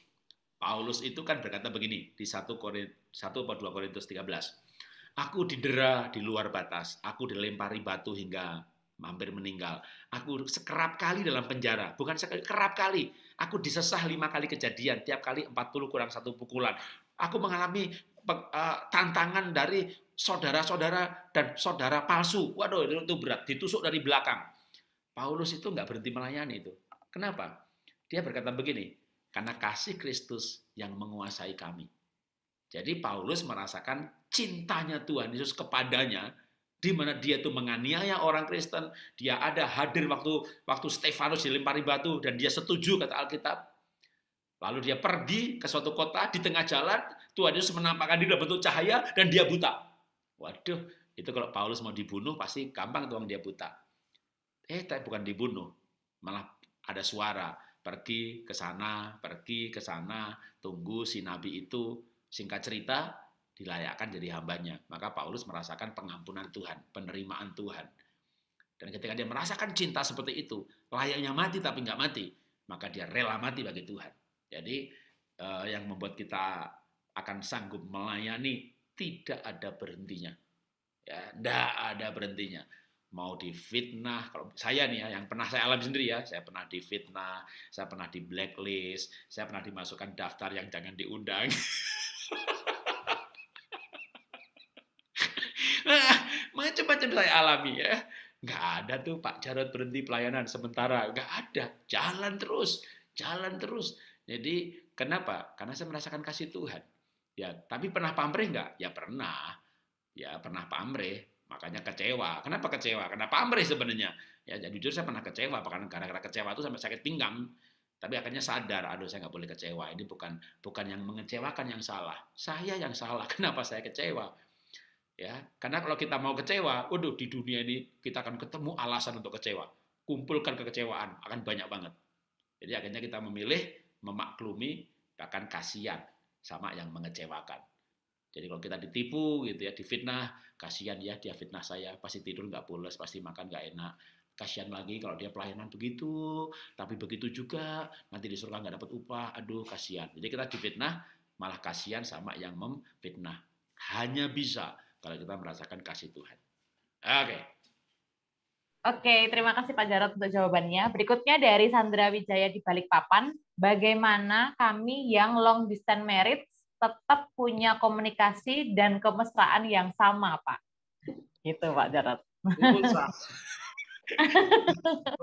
S1: itu kan berkata begini di 1 atau 2 Korintus 13. Aku didera di luar batas, aku dilempari batu hingga hampir meninggal. Aku sekerap kali dalam penjara, bukan kerap kali. Aku disesah 5 kali kejadian, tiap kali 40 kurang 1 pukulan. Aku mengalami tantangan dari saudara-saudara dan saudara palsu. Waduh, itu berat, ditusuk dari belakang. Paulus itu nggak berhenti melayani itu. Kenapa? Dia berkata begini, karena kasih Kristus yang menguasai kami. Jadi Paulus merasakan cintanya Tuhan Yesus kepadanya, di mana dia itu menganiaya orang Kristen, dia ada hadir waktu Stefanus dilempari batu dan dia setuju kata Alkitab. Lalu dia pergi ke suatu kota, di tengah jalan Tuhan Yesus menampakkan diri dalam bentuk cahaya dan dia buta. Waduh, itu kalau Paulus mau dibunuh pasti gampang tuh dia buta. Tapi bukan dibunuh, malah ada suara, pergi ke sana, tunggu si nabi itu, singkat cerita, dilayakkan jadi hambanya. Maka Paulus merasakan pengampunan Tuhan, penerimaan Tuhan. Dan ketika dia merasakan cinta seperti itu, layaknya mati tapi nggak mati, maka dia rela mati bagi Tuhan. Jadi yang membuat kita akan sanggup melayani tidak ada berhentinya. Ya, tidak ada berhentinya. Mau difitnah, kalau saya nih ya, yang pernah saya alami sendiri ya, saya pernah difitnah, saya pernah di blacklist, saya pernah dimasukkan daftar yang jangan diundang. Nah, macam-macam saya alami ya. Nggak ada tuh Pak Jarod berhenti pelayanan sementara. Nggak ada. Jalan terus. Jalan terus. Jadi kenapa? Karena saya merasakan kasih Tuhan. Ya, tapi pernah pamrih nggak? Ya pernah. Ya pernah pamrih. Makanya kecewa. Kenapa kecewa? Karena pamrih sebenarnya. Ya, jadi jujur saya pernah kecewa. Karena gara-gara kecewa itu sampai sakit pinggang. Tapi akhirnya sadar, aduh saya nggak boleh kecewa. Ini bukan yang mengecewakan yang salah. Saya yang salah. Kenapa saya kecewa? Ya, karena kalau kita mau kecewa, waduh di dunia ini kita akan ketemu alasan untuk kecewa. Kumpulkan kekecewaan, akan banyak banget. Jadi akhirnya kita memilih memaklumi, bahkan kasihan sama yang mengecewakan. Jadi kalau kita ditipu gitu ya, difitnah, kasihan ya dia fitnah saya, pasti tidur nggak pules, pasti makan nggak enak. Kasihan lagi kalau dia pelayanan begitu, tapi begitu juga nanti di surga nggak dapat upah, aduh kasihan. Jadi kita difitnah, malah kasihan sama yang memfitnah. Hanya bisa kalau kita merasakan kasih Tuhan. Oke.
S2: Oke, terima kasih Pak Jarod untuk jawabannya. Berikutnya dari Sandra Wijaya di Balikpapan, bagaimana kami yang long distance marriage tetap punya komunikasi dan kemesraan yang sama, Pak? Gitu, Pak Jarod.
S1: Susah.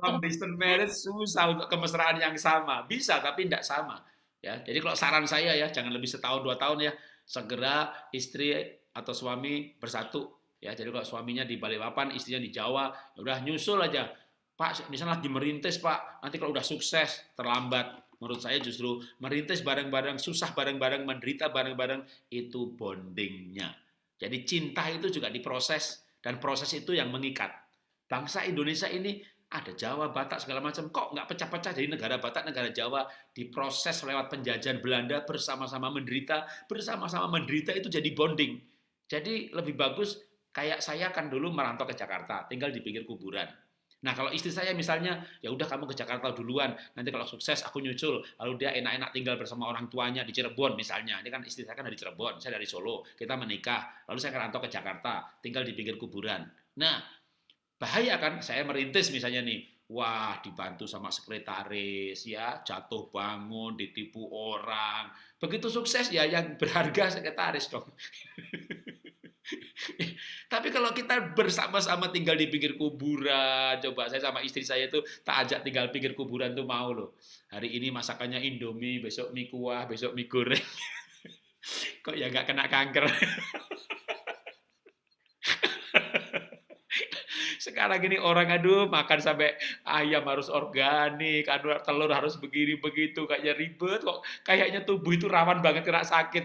S1: Long distance marriage susah untuk kemesraan yang sama. Bisa, tapi tidak sama. Ya, jadi kalau saran saya ya, jangan lebih setahun 2 tahun ya, segera istri atau suami bersatu ya. Jadi kalau suaminya di Balikpapan, istrinya di Jawa, udah nyusul aja. Pak, di sana lagi merintis, Pak. Nanti kalau udah sukses, terlambat. Menurut saya justru merintis bareng-bareng, susah bareng-bareng, menderita bareng-bareng, itu bondingnya. Jadi cinta itu juga diproses, dan proses itu yang mengikat. Bangsa Indonesia ini ada Jawa, Batak, segala macam. Kok nggak pecah-pecah jadi negara Batak, negara Jawa, diproses lewat penjajahan Belanda, bersama-sama menderita itu jadi bonding. Jadi lebih bagus, kayak saya kan dulu merantau ke Jakarta, tinggal di pinggir kuburan. Nah kalau istri saya misalnya, ya udah kamu ke Jakarta duluan, nanti kalau sukses aku nyusul, lalu dia enak-enak tinggal bersama orang tuanya di Cirebon misalnya. Ini kan istri saya kan dari Cirebon, saya dari Solo, kita menikah, lalu saya merantau ke Jakarta, tinggal di pinggir kuburan. Nah, bahaya kan, saya merintis misalnya nih, wah dibantu sama sekretaris ya, jatuh bangun, ditipu orang. Begitu sukses ya yang berharga sekretaris dong. Tapi kalau kita bersama-sama tinggal di pinggir kuburan, coba saya sama istri saya tuh tak ajak tinggal pinggir kuburan tuh mau loh. Hari ini masakannya Indomie, besok mie kuah, besok mie goreng. Kok ya nggak kena kanker. Sekarang ini orang aduh makan sampai ayam harus organik, aduh telur harus begini begitu, kayaknya ribet kok. Kayaknya tubuh itu rawan banget kena sakit.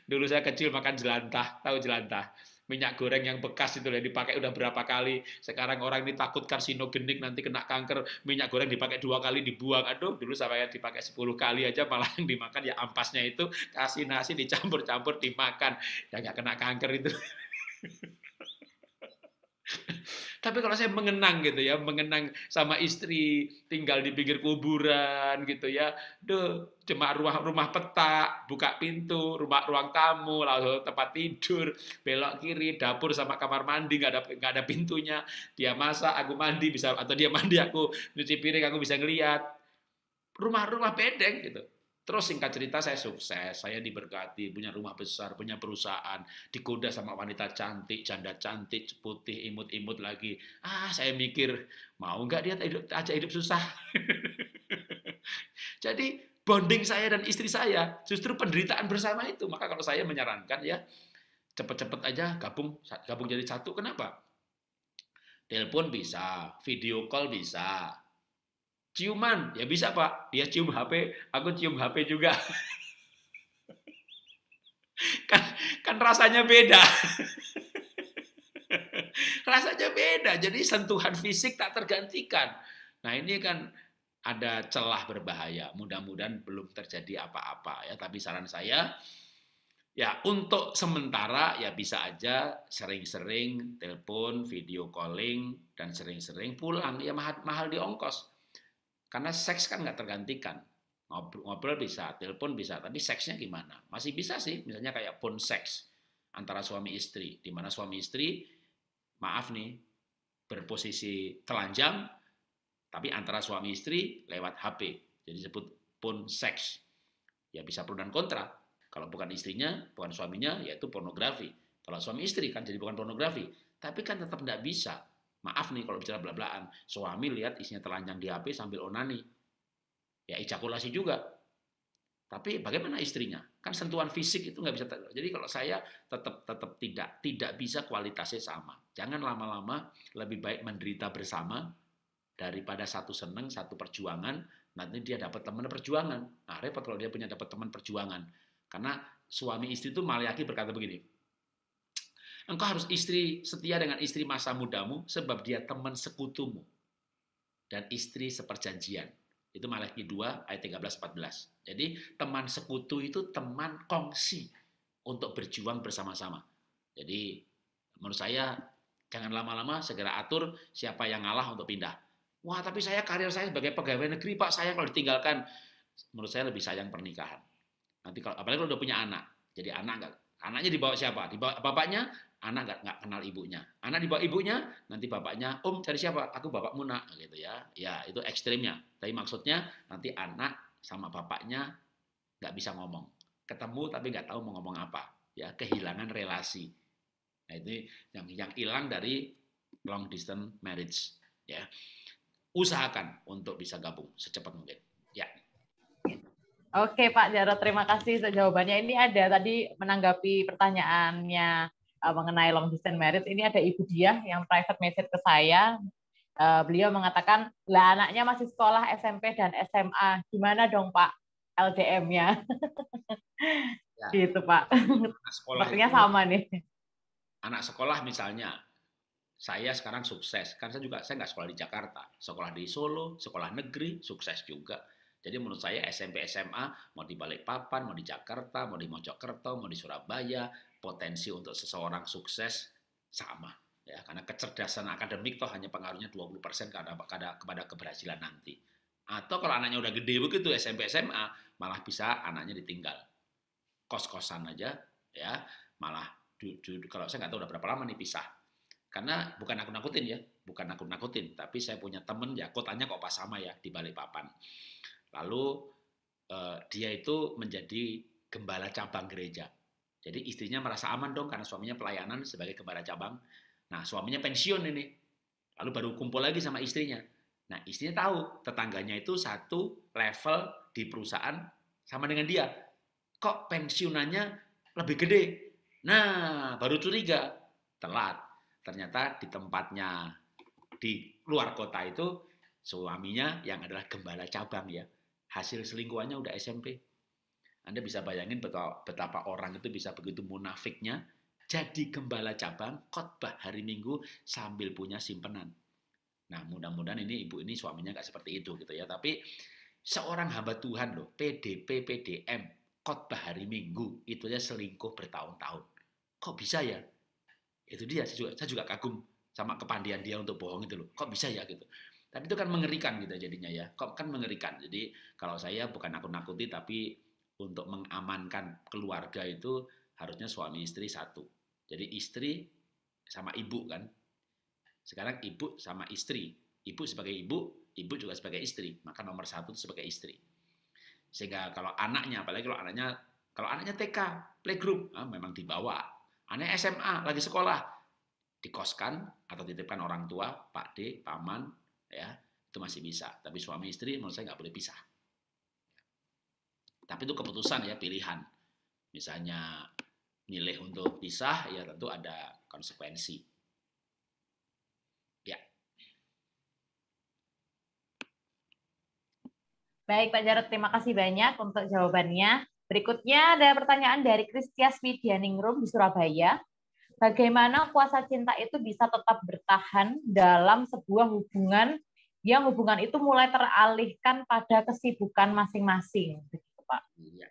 S1: Dulu saya kecil makan jelantah, tahu jelantah? Minyak goreng yang bekas itu yang dipakai udah berapa kali. Sekarang orang ini takut karsinogenik nanti kena kanker. Minyak goreng dipakai 2 kali dibuang. Aduh, dulu saya dipakai 10 kali aja malah yang dimakan ya ampasnya itu kasih nasi dicampur-campur dimakan. Ya nggak kena kanker itu. Tapi kalau saya mengenang gitu ya, mengenang sama istri, tinggal di pinggir kuburan gitu ya, cuma rumah petak, buka pintu, ruang tamu, lalu tempat tidur, belok kiri, dapur sama kamar mandi, nggak ada pintunya, dia masak, aku mandi bisa, atau dia mandi, aku nyuci piring, aku bisa ngelihat, rumah bedeng gitu. Terus singkat cerita saya sukses, saya diberkati, punya rumah besar, punya perusahaan, digoda sama wanita cantik, janda cantik, putih, imut-imut lagi. Saya mikir, mau nggak dia hidup susah? Jadi bonding saya dan istri saya justru penderitaan bersama itu. Maka kalau saya menyarankan ya, cepet-cepet aja gabung jadi satu. Kenapa? Telepon bisa, video call bisa. Ciuman, ya bisa Pak. Dia cium HP, aku cium HP juga. kan rasanya beda. Rasanya beda, jadi sentuhan fisik tak tergantikan. Nah ini kan ada celah berbahaya. Mudah-mudahan belum terjadi apa-apa ya. Tapi saran saya, ya untuk sementara ya bisa aja sering-sering telepon, video calling, dan sering-sering pulang. Ya mahal di ongkos. Karena seks kan nggak tergantikan. Ngobrol bisa, telepon bisa, tapi seksnya gimana? Masih bisa sih, misalnya kayak phone seks antara suami istri, di mana suami istri, maaf nih, berposisi telanjang, tapi antara suami istri lewat HP. Jadi disebut phone seks. Ya bisa pro dan kontra. Kalau bukan istrinya, bukan suaminya, yaitu pornografi. Kalau suami istri kan jadi bukan pornografi. Tapi kan tetap nggak bisa. Maaf nih kalau bicara bela-belaan. Suami lihat istrinya telanjang di HP sambil onani. Ya ejakulasi juga. Tapi bagaimana istrinya? Kan sentuhan fisik itu nggak bisa. Jadi kalau saya tetap tidak bisa kualitasnya sama. Jangan lama-lama, lebih baik menderita bersama daripada satu seneng, satu perjuangan, nanti dia dapat teman perjuangan. Nah, repot kalau dia punya dapat teman perjuangan. Karena suami istri itu Maliaki berkata begini, engkau harus setia dengan istri masa mudamu sebab dia teman sekutumu dan istri seperjanjian. Itu Maliaki 2 ayat 13-14. Jadi teman sekutu itu teman kongsi untuk berjuang bersama-sama. Jadi menurut saya jangan lama-lama, segera atur siapa yang ngalah untuk pindah. Wah, tapi karir saya sebagai pegawai negeri, Pak, saya kalau ditinggalkan. Menurut saya lebih sayang pernikahan. Nanti apalagi kalau udah punya anak. Jadi anaknya dibawa siapa? Dibawa bapaknya, anak nggak kenal ibunya. Anak dibawa ibunya, nanti bapaknya, cari siapa? Aku bapakmu nak, gitu ya. Ya, itu ekstrimnya. Tapi maksudnya nanti anak sama bapaknya nggak bisa ngomong. Ketemu tapi nggak tahu mau ngomong apa. Ya, kehilangan relasi. Nah, itu yang hilang dari long distance marriage. Ya, usahakan untuk bisa gabung secepat mungkin. Ya.
S2: Oke Pak Jarod, terima kasih untuk jawabannya. Ini ada tadi menanggapi pertanyaannya mengenai long distance marriage. Ini ada Ibu Diah yang private message ke saya. Beliau mengatakan, lah anaknya masih sekolah SMP dan SMA. Gimana dong Pak LDM-nya? Ya. Gitu Pak. Sepertinya sama nih.
S1: Anak sekolah misalnya, saya sekarang sukses. Kan saya nggak sekolah di Jakarta. Sekolah di Solo, sekolah negeri, sukses juga. Jadi menurut saya SMP SMA mau di Balikpapan, mau di Jakarta, mau di Mojokerto, mau di Surabaya, potensi untuk seseorang sukses sama. Ya, karena kecerdasan akademik toh hanya pengaruhnya 20% kepada keberhasilan nanti. Atau kalau anaknya udah gede begitu SMP SMA, malah bisa anaknya ditinggal. Kos-kosan aja, ya malah kalau saya nggak tahu udah berapa lama nih pisah. Karena bukan aku nakutin, tapi saya punya temen ya kotanya kok pas sama ya di Balikpapan. Lalu dia itu menjadi gembala cabang gereja. Jadi istrinya merasa aman dong karena suaminya pelayanan sebagai gembala cabang. Nah, suaminya pensiun ini. Lalu baru kumpul lagi sama istrinya. Nah, istrinya tahu tetangganya itu satu level di perusahaan sama dengan dia. Kok pensiunannya lebih gede? Nah, baru curiga. Telat. Ternyata di tempatnya di luar kota itu suaminya yang adalah gembala cabang ya. Hasil selingkuhannya udah SMP. Anda bisa bayangin betapa orang itu bisa begitu munafiknya jadi gembala cabang khotbah hari Minggu sambil punya simpenan. Nah, mudah-mudahan ini ibu ini suaminya nggak seperti itu gitu ya. Tapi seorang hamba Tuhan loh, PDP, PDM, khotbah hari Minggu itu aja selingkuh bertahun-tahun. Kok bisa ya? Itu dia, saya juga kagum sama kepandian dia untuk bohong itu loh. Kok bisa ya gitu. Tapi itu kan mengerikan gitu jadinya ya. Kok kan mengerikan. Jadi kalau saya bukan nakut-nakuti tapi untuk mengamankan keluarga itu harusnya suami istri satu. Jadi istri sama ibu kan. Sekarang ibu sama istri. Ibu sebagai ibu juga sebagai istri. Maka nomor satu itu sebagai istri. Sehingga kalau anaknya, apalagi kalau anaknya TK, playgroup, memang dibawa. Anaknya SMA, lagi sekolah, dikoskan atau titipkan orang tua, Pak D, paman, ya itu masih bisa. Tapi suami istri menurut saya nggak boleh pisah. Tapi itu keputusan ya, pilihan. Misalnya milih untuk pisah, ya tentu ada konsekuensi. Ya.
S2: Baik Pak Jarod, terima kasih banyak untuk jawabannya. Berikutnya ada pertanyaan dari Kristias Widianingrum di Surabaya. Bagaimana kuasa cinta itu bisa tetap bertahan dalam sebuah hubungan yang hubungan itu mulai teralihkan pada kesibukan masing-masing, begitu Pak?
S1: Iya.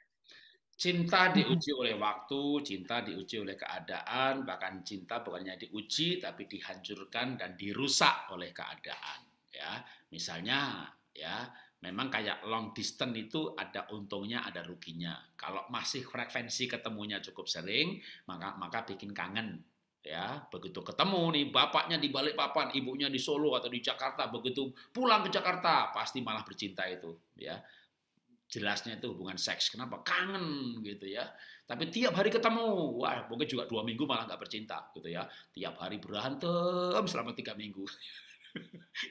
S1: Cinta diuji oleh waktu, cinta diuji oleh keadaan, bahkan cinta bukannya diuji tapi dihancurkan dan dirusak oleh keadaan. Ya, misalnya ya memang kayak long distance itu ada untungnya, ada ruginya. Kalau masih frekuensi ketemunya cukup sering, maka bikin kangen. Ya, begitu ketemu nih bapaknya di Balikpapan, ibunya di Solo atau di Jakarta, begitu pulang ke Jakarta pasti malah bercinta itu, ya. Jelasnya itu hubungan seks. Kenapa? Kangen gitu ya. Tapi tiap hari ketemu, wah mungkin juga 2 minggu malah nggak bercinta gitu ya. Tiap hari berantem selama 3 minggu.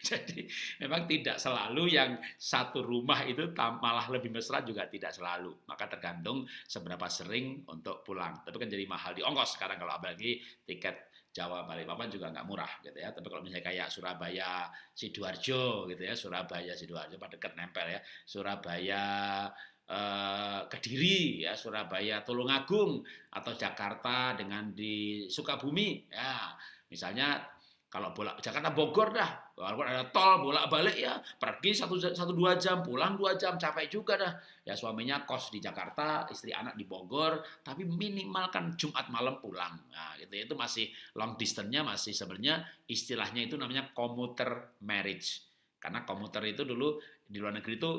S1: Jadi memang tidak selalu yang satu rumah itu malah lebih mesra, juga tidak selalu. Maka tergantung seberapa sering untuk pulang. Tapi kan jadi mahal di ongkos sekarang, kalau apalagi tiket Jawa Balikpapan juga nggak murah gitu ya. Tapi kalau misalnya kayak Surabaya Sidoarjo gitu ya, Surabaya Sidoarjo pada dekat nempel ya, Surabaya Kediri ya, Surabaya Tulungagung, atau Jakarta dengan di Sukabumi ya. Misalnya kalau Jakarta Bogor dah, walaupun ada tol bolak-balik ya, pergi 1-2 jam, pulang 2 jam, capek juga dah. Ya suaminya kos di Jakarta, istri anak di Bogor, tapi minimal kan Jumat malam pulang. Nah, gitu itu masih long distance-nya, masih sebenarnya istilahnya itu namanya commuter marriage. Karena komuter itu dulu di luar negeri itu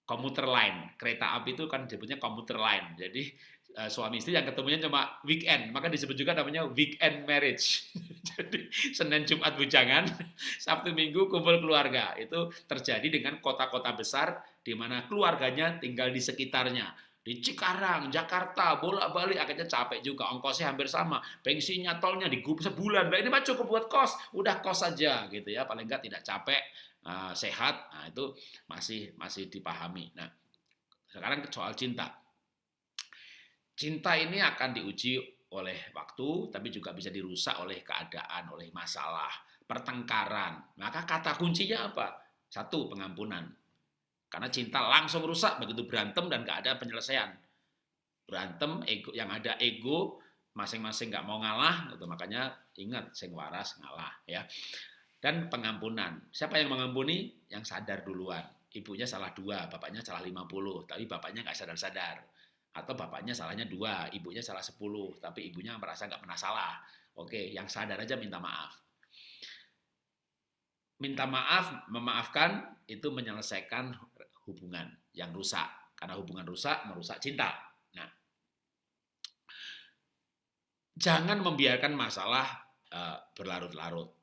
S1: komuter line, kereta api itu kan disebutnya komuter line. Jadi suami istri yang ketemunya cuma weekend, maka disebut juga namanya weekend marriage. Jadi Senin Jumat bujangan, Sabtu Minggu kumpul keluarga. Itu terjadi dengan kota-kota besar di mana keluarganya tinggal di sekitarnya. Di Cikarang, Jakarta, bolak-balik akhirnya capek juga, ongkosnya hampir sama, bensinnya, tolnya digup sebulan. Nah, ini mah cukup buat kos, udah kos saja gitu ya, paling enggak tidak capek, sehat. Nah, itu masih dipahami. Nah, sekarang soal cinta. Cinta ini akan diuji oleh waktu, tapi juga bisa dirusak oleh keadaan, oleh masalah, pertengkaran. Maka kata kuncinya apa? 1, pengampunan. Karena cinta langsung rusak begitu berantem dan gak ada penyelesaian. Berantem, ego, yang ada ego, masing-masing gak mau ngalah, gitu. Makanya ingat, sing waras ngalah. Ya. Dan pengampunan. Siapa yang mengampuni? Yang sadar duluan. Ibunya salah 2, bapaknya salah 50, tapi bapaknya gak sadar-sadar. Atau bapaknya salahnya 2, ibunya salah 10, tapi ibunya merasa nggak pernah salah. Oke, yang sadar aja minta maaf. Minta maaf, memaafkan, itu menyelesaikan hubungan yang rusak. Karena hubungan rusak, merusak cinta. Nah, jangan membiarkan masalah berlarut-larut.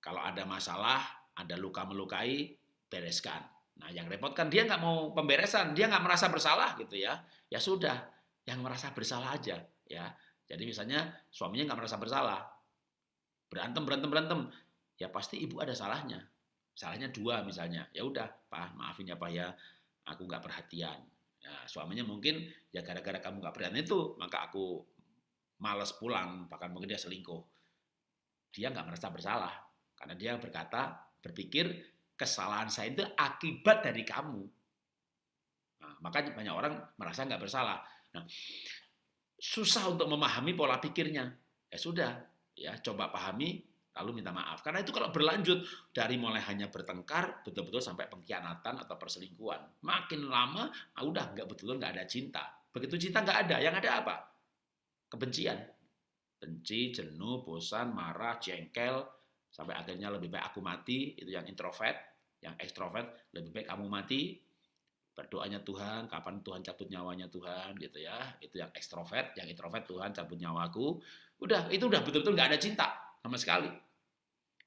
S1: Kalau ada masalah, ada luka melukai, bereskan. Nah, yang repot kan dia nggak mau pemberesan, dia nggak merasa bersalah gitu ya. Ya sudah, yang merasa bersalah aja ya. Jadi misalnya suaminya nggak merasa bersalah, berantem, ya pasti ibu ada salahnya. Salahnya 2 misalnya, ya udah, Pak, maafin ya Pak ya, aku nggak perhatian. Ya, suaminya mungkin ya gara-gara kamu nggak perhatian itu, maka aku malas pulang, bahkan mungkin dia selingkuh. Dia nggak merasa bersalah, karena dia berpikir kesalahan saya itu akibat dari kamu. Nah, maka banyak orang merasa nggak bersalah. Nah, susah untuk memahami pola pikirnya. Ya sudah, ya coba pahami, lalu minta maaf. Karena itu kalau berlanjut dari mulai hanya bertengkar, betul-betul sampai pengkhianatan atau perselingkuhan. Makin lama, udah nggak betul-betul nggak ada cinta. Begitu cinta nggak ada, yang ada apa? Kebencian. Benci, jenuh, bosan, marah, jengkel, sampai akhirnya lebih baik aku mati. Itu yang introvert. Yang ekstrovert, lebih baik kamu mati, berdoanya Tuhan, kapan Tuhan cabut nyawanya Tuhan, gitu ya. Itu yang ekstrovert, yang introvert, Tuhan cabut nyawaku. Udah, itu udah betul-betul nggak ada cinta sama sekali.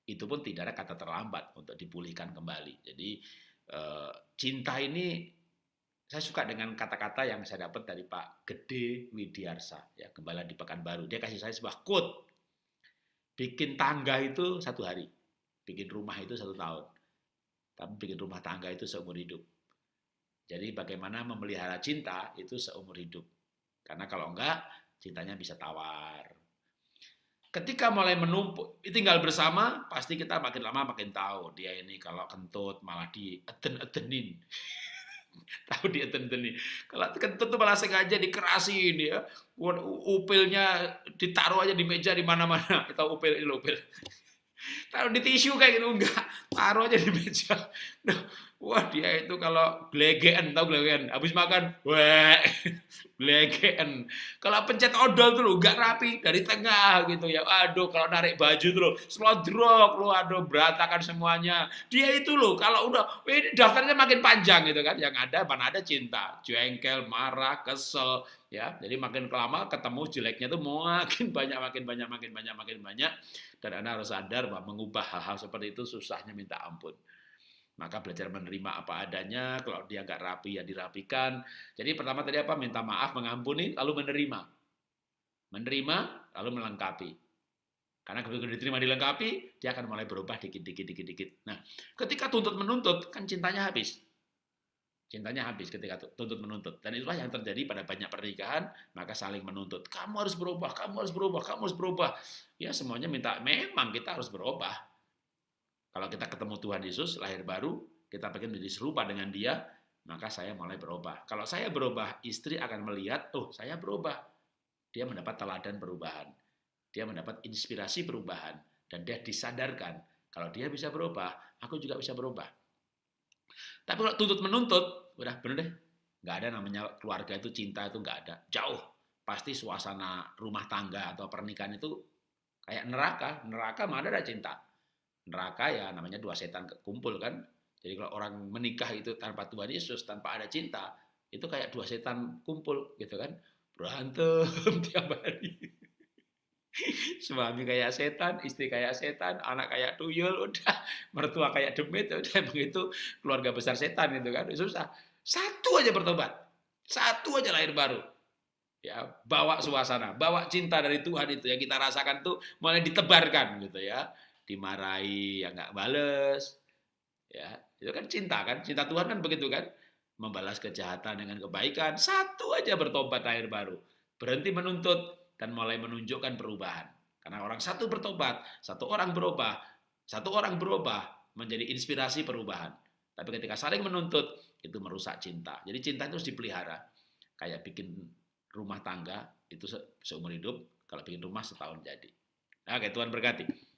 S1: Itu pun tidak ada kata terlambat untuk dipulihkan kembali. Jadi cinta ini, saya suka dengan kata-kata yang saya dapat dari Pak Gede Widiarsa, ya, gembala di Pekanbaru. Dia kasih saya sebuah quote, bikin tangga itu 1 hari, bikin rumah itu 1 tahun. Tapi bikin rumah tangga itu seumur hidup. Jadi bagaimana memelihara cinta itu seumur hidup. Karena kalau enggak, cintanya bisa tawar. Ketika mulai menumpuk, tinggal bersama, pasti kita makin lama makin tahu. Dia ini kalau kentut malah dieden-edenin. Tahu dieden-edenin. Kalau kentut tuh malah sengaja dikerasin ya. Upilnya ditaruh aja di meja di mana-mana. Kita upil ini upil. Taruh di tisu kayak gitu, enggak, taruh aja di meja. Wah, dia itu kalau gelegean, tahu gelegean, habis makan, wah, gelegean. Kalau pencet odol tuh lo nggak rapi dari tengah gitu ya. Aduh, kalau narik baju tuh lo slodrok lo, aduh berantakan semuanya. Dia itu loh, kalau udah ini daftarnya makin panjang gitu kan. Yang ada mana ada cinta, jengkel, marah, kesel, ya. Jadi makin lama ketemu jeleknya tuh makin banyak, makin banyak, makin banyak, makin banyak. Dan Anda harus sadar bahwa mengubah hal-hal seperti itu susahnya minta ampun. Maka belajar menerima apa adanya, kalau dia nggak rapi ya dirapikan. Jadi pertama tadi apa? Minta maaf, mengampuni, lalu menerima. Menerima, lalu melengkapi. Karena begitu diterima dilengkapi, dia akan mulai berubah dikit. Nah, ketika tuntut-menuntut, kan cintanya habis. Cintanya habis ketika tuntut-menuntut. Dan itulah yang terjadi pada banyak pernikahan, maka saling menuntut. Kamu harus berubah, kamu harus berubah, kamu harus berubah. Ya semuanya minta, memang kita harus berubah. Kalau kita ketemu Tuhan Yesus, lahir baru, kita pengen menjadi serupa dengan Dia, maka saya mulai berubah. Kalau saya berubah, istri akan melihat, oh saya berubah. Dia mendapat teladan perubahan. Dia mendapat inspirasi perubahan. Dan dia disadarkan, kalau dia bisa berubah, aku juga bisa berubah. Tapi kalau tuntut-menuntut, udah bener deh. Nggak ada namanya keluarga itu, cinta itu nggak ada. Jauh. Pasti suasana rumah tangga atau pernikahan itu kayak neraka. Neraka mana ada cinta. Neraka ya namanya dua setan kumpul kan. Jadi kalau orang menikah itu tanpa Tuhan Yesus, tanpa ada cinta, itu kayak dua setan kumpul gitu kan. Berantem tiap hari. Suami kayak setan, istri kayak setan, anak kayak tuyul, udah mertua kayak demit, udah begitu keluarga besar setan itu kan. Susah. Satu aja bertobat. Satu aja lahir baru. Ya, bawa suasana, bawa cinta dari Tuhan itu yang kita rasakan tuh mulai ditebarkan gitu ya. Dimarahi ya nggak bales, ya itu kan cinta Tuhan kan begitu kan, membalas kejahatan dengan kebaikan. Satu aja bertobat lahir baru, berhenti menuntut dan mulai menunjukkan perubahan. Karena orang satu bertobat, satu orang berubah menjadi inspirasi perubahan. Tapi ketika saling menuntut itu merusak cinta. Jadi cinta itu harus dipelihara, kayak bikin rumah tangga itu seumur hidup, kalau bikin rumah setahun jadi. Oke, Tuhan berkati.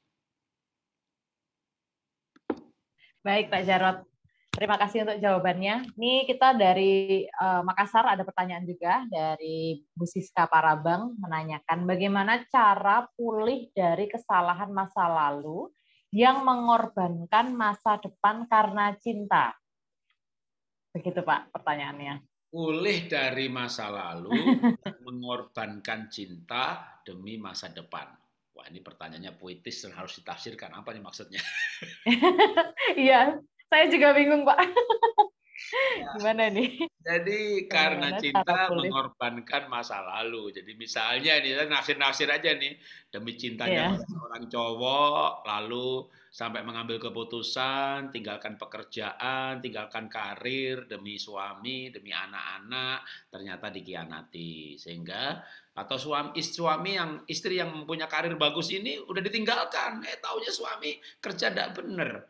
S2: Baik, Pak Jarot. Terima kasih untuk jawabannya. Ini kita dari Makassar ada pertanyaan juga dari Bu Siska Parabang menanyakan bagaimana cara pulih dari kesalahan masa lalu yang mengorbankan masa depan karena cinta. Begitu Pak pertanyaannya.
S1: Pulih dari masa lalu yang mengorbankan cinta demi masa depan. Wah, ini pertanyaannya puitis dan harus ditafsirkan. Apa nih maksudnya?
S2: Iya, saya juga bingung, Pak. Gimana nih?
S1: Jadi karena cinta mengorbankan masa lalu. Jadi misalnya nih, nafsir-nafsir aja nih, demi cintanya seorang cowok, lalu sampai mengambil keputusan, tinggalkan pekerjaan, tinggalkan karir demi suami, demi anak-anak, ternyata dikhianati. Sehingga atau istri yang punya karir bagus ini udah ditinggalkan, taunya suami kerja tidak benar.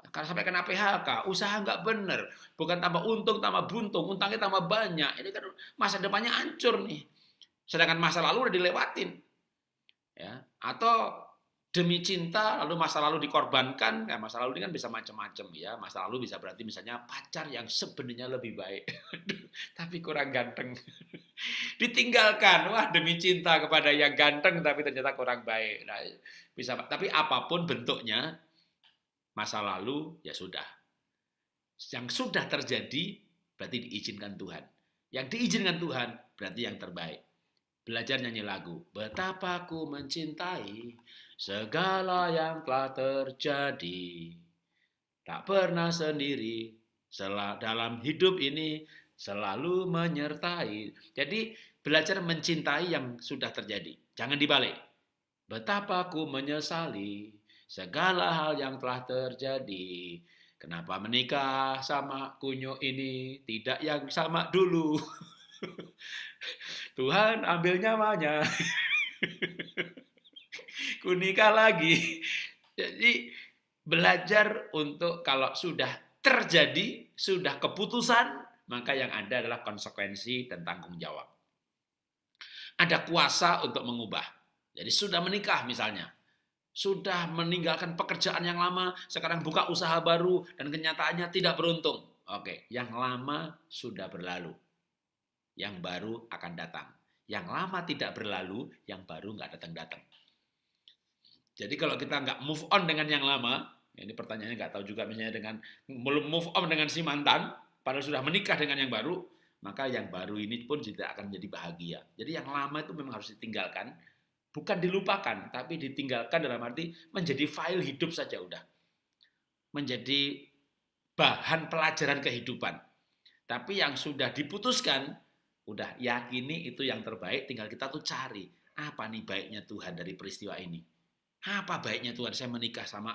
S1: Karena sampai kena PHK, usaha nggak benar, bukan tambah untung, tambah buntung, utangnya tambah banyak. Ini kan masa depannya hancur nih. Sedangkan masa lalu udah dilewatin. Ya, atau demi cinta lalu masa lalu dikorbankan. Masa lalu ini kan bisa macam-macam ya. Masa lalu bisa berarti misalnya pacar yang sebenarnya lebih baik, tapi kurang ganteng. Ditinggalkan, wah demi cinta kepada yang ganteng tapi ternyata kurang baik. Nah, bisa, tapi apapun bentuknya, masa lalu ya sudah. Yang sudah terjadi berarti diizinkan Tuhan. Yang diizinkan Tuhan berarti yang terbaik. Belajar nyanyi lagu. Betapa ku mencintai segala yang telah terjadi. Tak pernah sendiri. Dalam hidup ini selalu menyertai. Jadi belajar mencintai yang sudah terjadi. Jangan dibalik. Betapa ku menyesali segala hal yang telah terjadi. Kenapa menikah sama kunyuk ini, tidak yang sama dulu. Tuhan ambil nyawanya. Ku nikah lagi. Jadi belajar untuk kalau sudah terjadi, sudah keputusan, maka yang ada adalah konsekuensi dan tanggung jawab. Ada kuasa untuk mengubah. Jadi sudah menikah misalnya. sudah meninggalkan pekerjaan yang lama, sekarang buka usaha baru, dan kenyataannya tidak beruntung. Oke, yang lama sudah berlalu. Yang baru akan datang. Yang lama tidak berlalu, yang baru nggak datang-datang. Jadi kalau kita nggak move on dengan yang lama, ini pertanyaannya nggak tahu juga, misalnya dengan belum move on dengan si mantan, padahal sudah menikah dengan yang baru, maka yang baru ini pun tidak akan menjadi bahagia. Jadi yang lama itu memang harus ditinggalkan, bukan dilupakan, tapi ditinggalkan dalam arti menjadi file hidup saja udah. Menjadi bahan pelajaran kehidupan. Tapi yang sudah diputuskan, udah yakini itu yang terbaik, tinggal kita tuh cari. Apa nih baiknya Tuhan dari peristiwa ini? Apa baiknya Tuhan saya menikah sama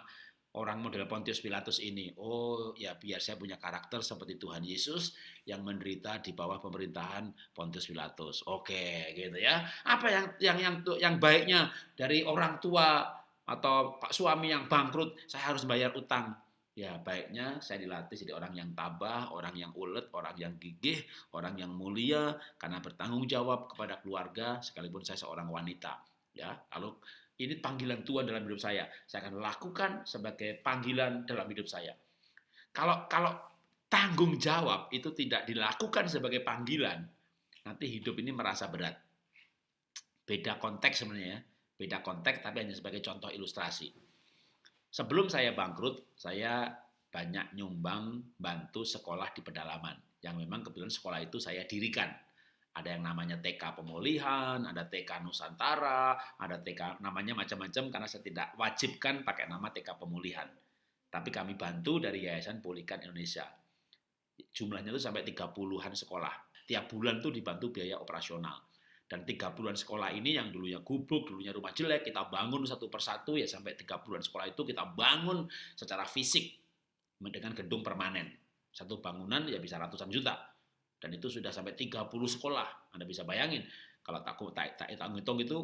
S1: orang model Pontius Pilatus ini? Oh ya, biar saya punya karakter seperti Tuhan Yesus yang menderita di bawah pemerintahan Pontius Pilatus. Oke, gitu ya. Apa yang baiknya dari orang tua atau pak suami yang bangkrut, saya harus bayar utang. Ya, baiknya saya dilatih jadi orang yang tabah, orang yang ulet, orang yang gigih, orang yang mulia karena bertanggung jawab kepada keluarga sekalipun saya seorang wanita. Ya, lalu ini panggilan Tuhan dalam hidup saya. Saya akan lakukan sebagai panggilan dalam hidup saya. Kalau tanggung jawab itu tidak dilakukan sebagai panggilan, nanti hidup ini merasa berat. Beda konteks sebenarnya, beda konteks tapi hanya sebagai contoh ilustrasi. Sebelum saya bangkrut, saya banyak nyumbang bantu sekolah di pedalaman. Yang memang kebetulan sekolah itu saya dirikan. Ada yang namanya TK Pemulihan, ada TK Nusantara, ada TK namanya macam-macam karena saya tidak wajibkan pakai nama TK Pemulihan. Tapi kami bantu dari Yayasan Pulihkan Indonesia. Jumlahnya itu sampai 30-an sekolah. Tiap bulan tuh dibantu biaya operasional. Dan 30-an sekolah ini yang dulunya gubuk, dulunya rumah jelek, kita bangun satu persatu ya sampai 30-an sekolah itu kita bangun secara fisik dengan gedung permanen. Satu bangunan ya bisa ratusan juta. Dan itu sudah sampai 30 sekolah. Anda bisa bayangin. Kalau tak hitung itu,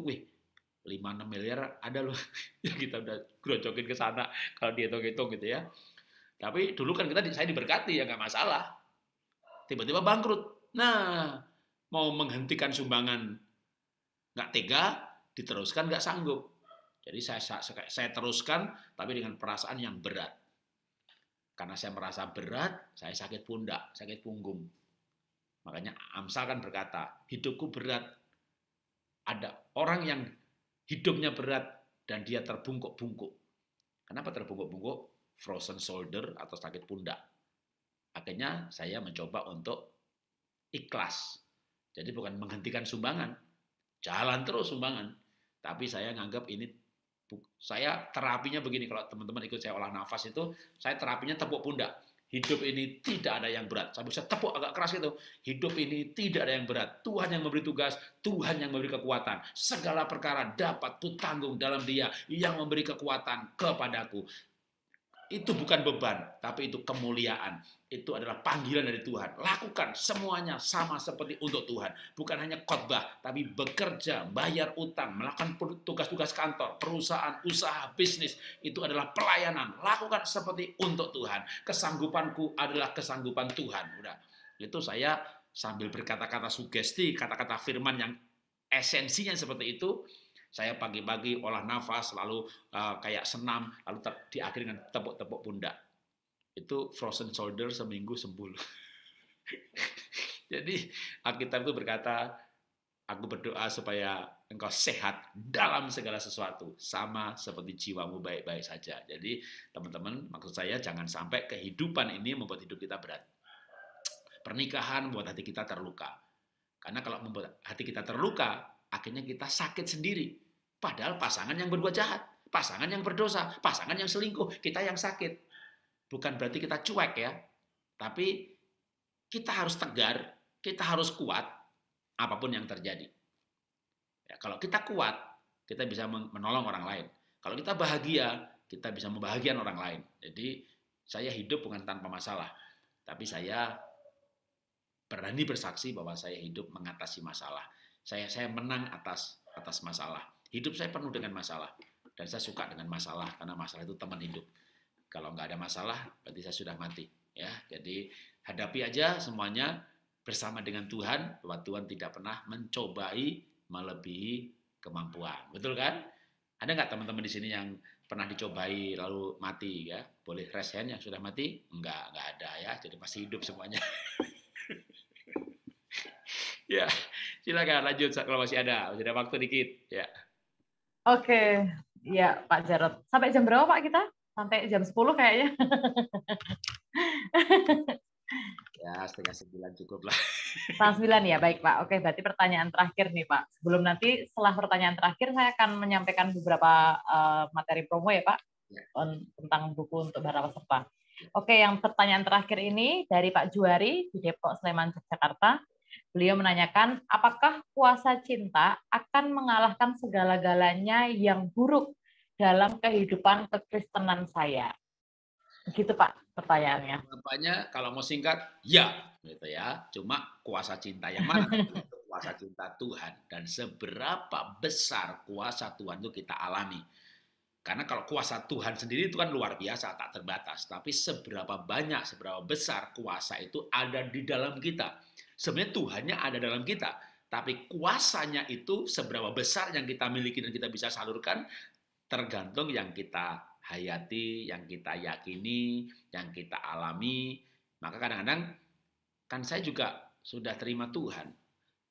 S1: 5-6 miliar ada loh. Yang kita udah grojokin ke sana. Kalau dihitung-hitung gitu ya. Tapi dulu kan saya diberkati ya nggak masalah. Tiba-tiba bangkrut. Nah, mau menghentikan sumbangan nggak tega, diteruskan nggak sanggup. Jadi saya teruskan, tapi dengan perasaan yang berat. Karena saya merasa berat, saya sakit pundak, sakit punggung. Makanya Amsal kan berkata, hidupku berat. Ada orang yang hidupnya berat dan dia terbungkuk-bungkuk. Kenapa terbungkuk-bungkuk? Frozen shoulder atau sakit pundak. Akhirnya saya mencoba untuk ikhlas. Jadi bukan menghentikan sumbangan. Jalan terus sumbangan. Tapi saya nganggap ini, saya terapinya begini, kalau teman-teman ikut saya olah nafas itu, saya terapinya tepuk pundak. Hidup ini tidak ada yang berat. Saya bisa tepuk agak keras gitu. Hidup ini tidak ada yang berat. Tuhan yang memberi tugas, Tuhan yang memberi kekuatan. Segala perkara dapat kutanggung dalam Dia yang memberi kekuatan kepadaku. Itu bukan beban, tapi itu kemuliaan. Itu adalah panggilan dari Tuhan. Lakukan semuanya sama seperti untuk Tuhan. Bukan hanya khotbah, tapi bekerja, bayar utang, melakukan tugas-tugas kantor, perusahaan, usaha, bisnis. Itu adalah pelayanan. Lakukan seperti untuk Tuhan. Kesanggupanku adalah kesanggupan Tuhan. Udah. Itu saya sambil berkata-kata sugesti, kata-kata firman yang esensinya seperti itu. Saya pagi-pagi olah nafas, lalu kayak senam, lalu diakhiri dengan tepuk-tepuk pundak. Itu frozen shoulder seminggu sembuh. Jadi Alkitab itu berkata, aku berdoa supaya engkau sehat dalam segala sesuatu, sama seperti jiwamu baik-baik saja. Jadi teman-teman, maksud saya jangan sampai kehidupan ini membuat hidup kita berat. Pernikahan membuat hati kita terluka. Karena kalau membuat hati kita terluka, akhirnya kita sakit sendiri. Padahal pasangan yang berbuat jahat, pasangan yang berdosa, pasangan yang selingkuh, kita yang sakit. Bukan berarti kita cuek ya, tapi kita harus tegar, kita harus kuat, apapun yang terjadi. Ya, kalau kita kuat, kita bisa menolong orang lain. Kalau kita bahagia, kita bisa membahagiakan orang lain. Jadi saya hidup bukan tanpa masalah, tapi saya berani bersaksi bahwa saya hidup mengatasi masalah. Saya menang atas masalah. Hidup saya penuh dengan masalah. Dan saya suka dengan masalah, karena masalah itu teman hidup. Kalau nggak ada masalah, berarti saya sudah mati. Ya, jadi hadapi aja semuanya bersama dengan Tuhan, bahwa Tuhan tidak pernah mencobai melebihi kemampuan. Betul kan? Ada nggak teman-teman di sini yang pernah dicobai lalu mati ya? Boleh raise hand yang sudah mati? Enggak ada ya. Jadi masih hidup semuanya. Ya, silakan lanjut kalau masih ada waktu dikit ya.
S2: Oke, ya Pak Jarot. Sampai jam berapa Pak kita? Sampai jam 10 kayaknya.
S1: Ya, setengah 9 cukup lah.
S2: Setengah 9 ya, baik Pak. Oke, berarti pertanyaan terakhir nih Pak. Sebelum nanti, setelah pertanyaan terakhir, saya akan menyampaikan beberapa materi promo ya Pak,
S1: Ya.
S2: tentang buku untuk para peserta. Oke, yang pertanyaan terakhir ini dari Pak Juari di Depok, Sleman, Yogyakarta. Beliau menanyakan, apakah kuasa cinta akan mengalahkan segala-galanya yang buruk dalam kehidupan kekristenan saya? Begitu Pak pertanyaannya.
S1: Jawabannya kalau mau singkat, ya, gitu ya. Cuma kuasa cinta yang mana? Itu kuasa cinta Tuhan dan seberapa besar kuasa Tuhan itu kita alami. Karena kalau kuasa Tuhan sendiri itu kan luar biasa, tak terbatas. Tapi seberapa banyak, seberapa besar kuasa itu ada di dalam kita. Sebenarnya Tuhannya ada dalam kita. Tapi kuasanya itu seberapa besar yang kita miliki dan kita bisa salurkan, tergantung yang kita hayati, yang kita yakini, yang kita alami. Maka kadang-kadang kan saya juga sudah terima Tuhan.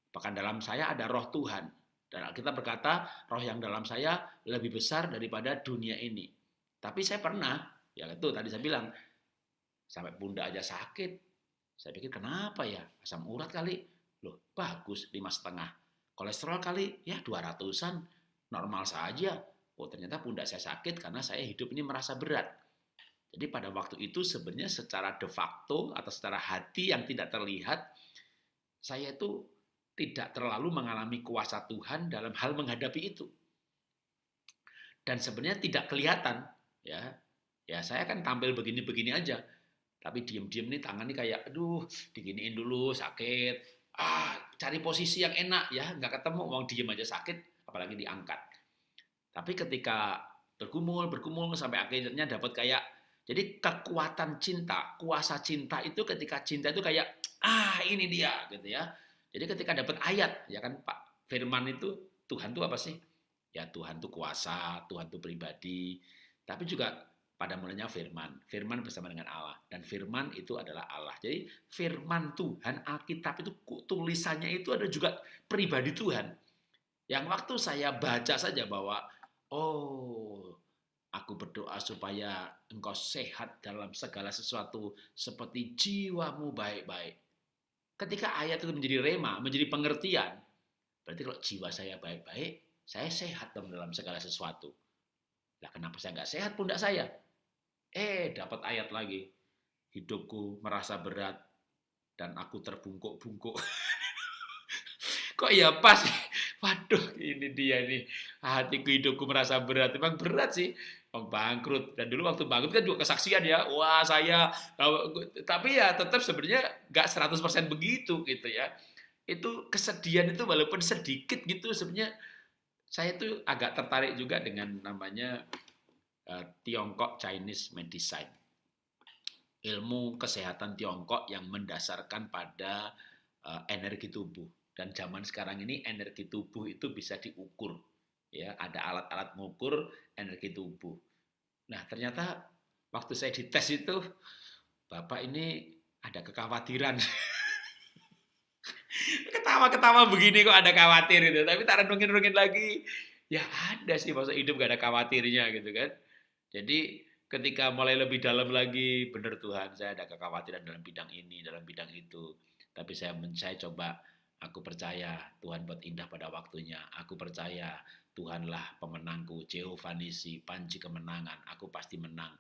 S1: Bahkan dalam saya ada roh Tuhan. Dan kita berkata, roh yang dalam saya lebih besar daripada dunia ini. Tapi saya pernah, ya itu tadi saya bilang, sampai pundak aja sakit. Saya pikir kenapa ya? Asam urat kali. Loh, bagus 5,5. Kolesterol kali, ya 200-an. Normal saja. Oh, ternyata pundak saya sakit karena saya hidup ini merasa berat. Jadi pada waktu itu sebenarnya secara de facto atau secara hati yang tidak terlihat, saya itu tidak terlalu mengalami kuasa Tuhan dalam hal menghadapi itu. Dan sebenarnya tidak kelihatan, ya. Ya saya kan tampil begini-begini aja, tapi diem-diem nih tangan nih kayak, aduh, diginiin dulu sakit. Cari posisi yang enak ya, nggak ketemu, uang diem aja sakit, apalagi diangkat. Tapi ketika bergumul sampai akhirnya dapat kayak, jadi kekuatan cinta, kuasa cinta itu ketika cinta itu kayak, ini dia gitu ya. Jadi ketika dapat ayat, ya kan Pak, firman itu, Tuhan itu apa sih? Ya Tuhan itu kuasa, Tuhan itu pribadi, tapi juga pada mulanya firman. Firman bersama dengan Allah. Dan firman itu adalah Allah. Jadi firman Tuhan, Alkitab itu tulisannya itu ada juga pribadi Tuhan. Yang waktu saya baca saja bahwa, oh, aku berdoa supaya engkau sehat dalam segala sesuatu seperti jiwamu baik-baik. Ketika ayat itu menjadi rema, menjadi pengertian, berarti kalau jiwa saya baik-baik, saya sehat dalam segala sesuatu. Lah kenapa saya nggak sehat pundak saya? Dapat ayat lagi. Hidupku merasa berat dan aku terbungkuk-bungkuk. Kok ya pas? Waduh, ini dia nih. Hatiku, hidupku merasa berat. Memang berat sih. Bangkrut. Dan dulu waktu bangkrut kan juga kesaksian ya. Wah, saya. Tapi ya tetap sebenarnya nggak 100% begitu gitu ya. Itu kesedihan itu walaupun sedikit gitu sebenarnya saya tuh agak tertarik juga dengan namanya Tiongkok Chinese Medicine. Ilmu kesehatan Tiongkok yang mendasarkan pada energi tubuh. Dan zaman sekarang ini energi tubuh itu bisa diukur. Ya, ada alat-alat mengukur energi tubuh. Nah, ternyata waktu saya dites itu, Bapak ini ada kekhawatiran. Ketawa-ketawa begini kok ada khawatir gitu. Tapi tak renungin-renungin lagi, ya ada sih masa hidup gak ada khawatirnya gitu kan. Jadi ketika mulai lebih dalam lagi, benar Tuhan, saya ada kekhawatiran dalam bidang ini, dalam bidang itu. Tapi saya coba, aku percaya Tuhan buat indah pada waktunya. Aku percaya Tuhanlah pemenangku, Jehovah Nisi, panji kemenangan. Aku pasti menang.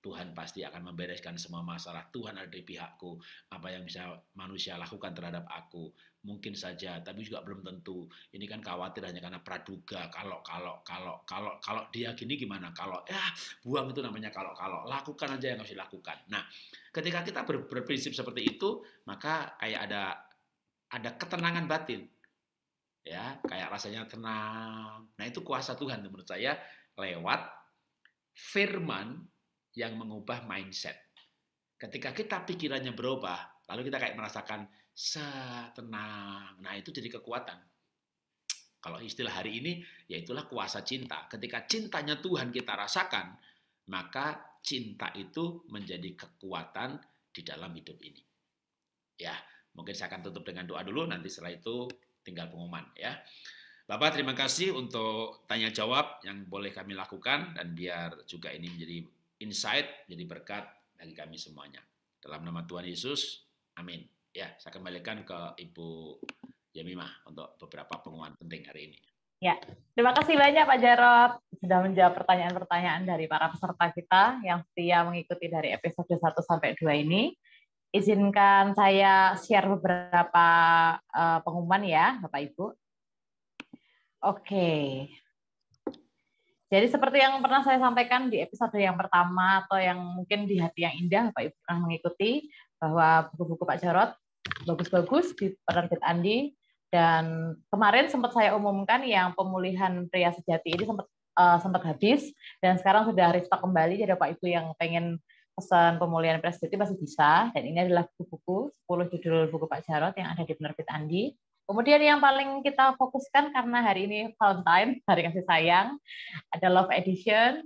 S1: Tuhan pasti akan membereskan semua masalah. Tuhan ada di pihakku. Apa yang bisa manusia lakukan terhadap aku, mungkin saja, tapi juga belum tentu. Ini kan khawatir hanya karena praduga. Kalau dia gini gimana? Kalau buang itu namanya kalau. Lakukan aja yang harus dilakukan. Nah, ketika kita berprinsip seperti itu, maka kayak ada ketenangan batin. Ya, kayak rasanya tenang. Nah, itu kuasa Tuhan menurut saya lewat firman yang mengubah mindset. Ketika kita pikirannya berubah, lalu kita kayak merasakan tenang. Nah, itu jadi kekuatan. Kalau istilah hari ini, yaitulah kuasa cinta. Ketika cintanya Tuhan kita rasakan, maka cinta itu menjadi kekuatan di dalam hidup ini. Ya, mungkin saya akan tutup dengan doa dulu, nanti setelah itu tinggal pengumuman ya. Bapak, terima kasih untuk tanya jawab yang boleh kami lakukan, dan biar juga ini menjadi insight, jadi berkat bagi kami semuanya. Dalam nama Tuhan Yesus, amin. Ya, saya kembalikan ke Ibu Yemimah untuk beberapa pengumuman penting hari ini.
S2: Ya, terima kasih banyak Pak Jarot sudah menjawab pertanyaan-pertanyaan dari para peserta kita yang setia mengikuti dari episode 1 sampai 2 ini. Izinkan saya share beberapa pengumuman ya, Bapak Ibu. Oke. Jadi seperti yang pernah saya sampaikan di episode yang pertama atau yang mungkin di Hati yang Indah, Bapak Ibu pernah mengikuti bahwa buku-buku Pak Jarot bagus-bagus di penerbit Andi. Dan kemarin sempat saya umumkan yang pemulihan pria sejati ini sempat habis, dan sekarang sudah restock kembali. Jadi Bapak Ibu yang pengen pesan pemulihan pria sejati masih bisa. Dan ini adalah buku-buku 10 judul buku Pak Jarot yang ada di penerbit Andi. Kemudian yang paling kita fokuskan karena hari ini Valentine, hari kasih sayang, ada Love Edition,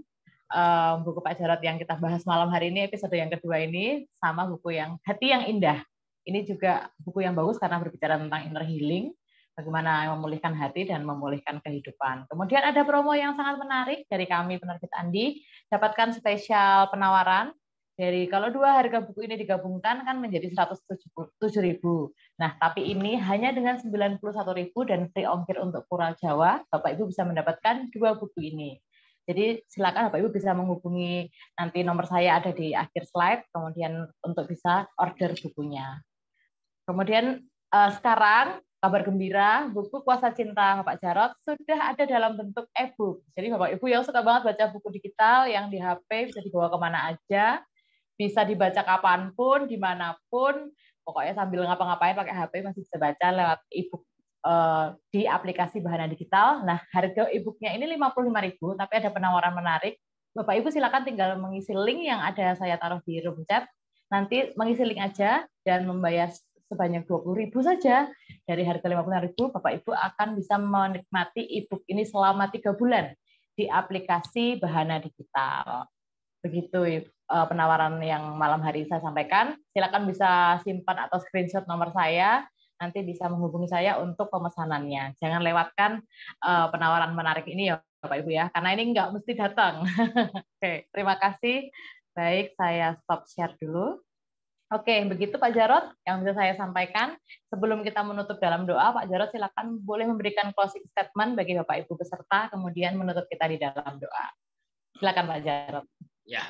S2: buku Pak Jarot yang kita bahas malam hari ini, episode yang kedua ini, sama buku yang Hati yang Indah. Ini juga buku yang bagus karena berbicara tentang inner healing, bagaimana memulihkan hati dan memulihkan kehidupan. Kemudian ada promo yang sangat menarik dari kami penerbit Andi, dapatkan spesial penawaran. Dari kalau dua harga buku ini digabungkan kan menjadi 107.000. Nah, tapi ini hanya dengan 91.000 dan free ongkir untuk Pulau Jawa, Bapak Ibu bisa mendapatkan dua buku ini. Jadi silakan Bapak Ibu bisa menghubungi, nanti nomor saya ada di akhir slide, kemudian untuk bisa order bukunya. Kemudian sekarang kabar gembira, buku Kuasa Cinta Pak Jarot sudah ada dalam bentuk e-book. Jadi Bapak Ibu yang suka banget baca buku digital yang di HP bisa dibawa kemana aja, bisa dibaca kapanpun, dimanapun, pokoknya sambil ngapa-ngapain pakai HP masih bisa baca lewat e-book di aplikasi Bahana Digital. Nah, harga e-booknya ini 55.000, tapi ada penawaran menarik. Bapak Ibu silakan tinggal mengisi link yang ada saya taruh di room chat. Nanti mengisi link aja dan membayar sebanyak 20.000 saja. Dari harga 55.000, Bapak Ibu akan bisa menikmati e-book ini selama 3 bulan di aplikasi Bahana Digital. Begitu penawaran yang malam hari saya sampaikan. Silakan bisa simpan atau screenshot nomor saya, nanti bisa menghubungi saya untuk pemesanannya. Jangan lewatkan penawaran menarik ini ya Bapak Ibu ya, karena ini nggak mesti datang. Oke, terima kasih. Baik, saya stop share dulu. Oke, begitu Pak Jarot yang bisa saya sampaikan. Sebelum kita menutup dalam doa, Pak Jarot silakan boleh memberikan closing statement bagi Bapak Ibu peserta, kemudian menutup kita di dalam doa. Silakan Pak Jarot.
S1: Ya,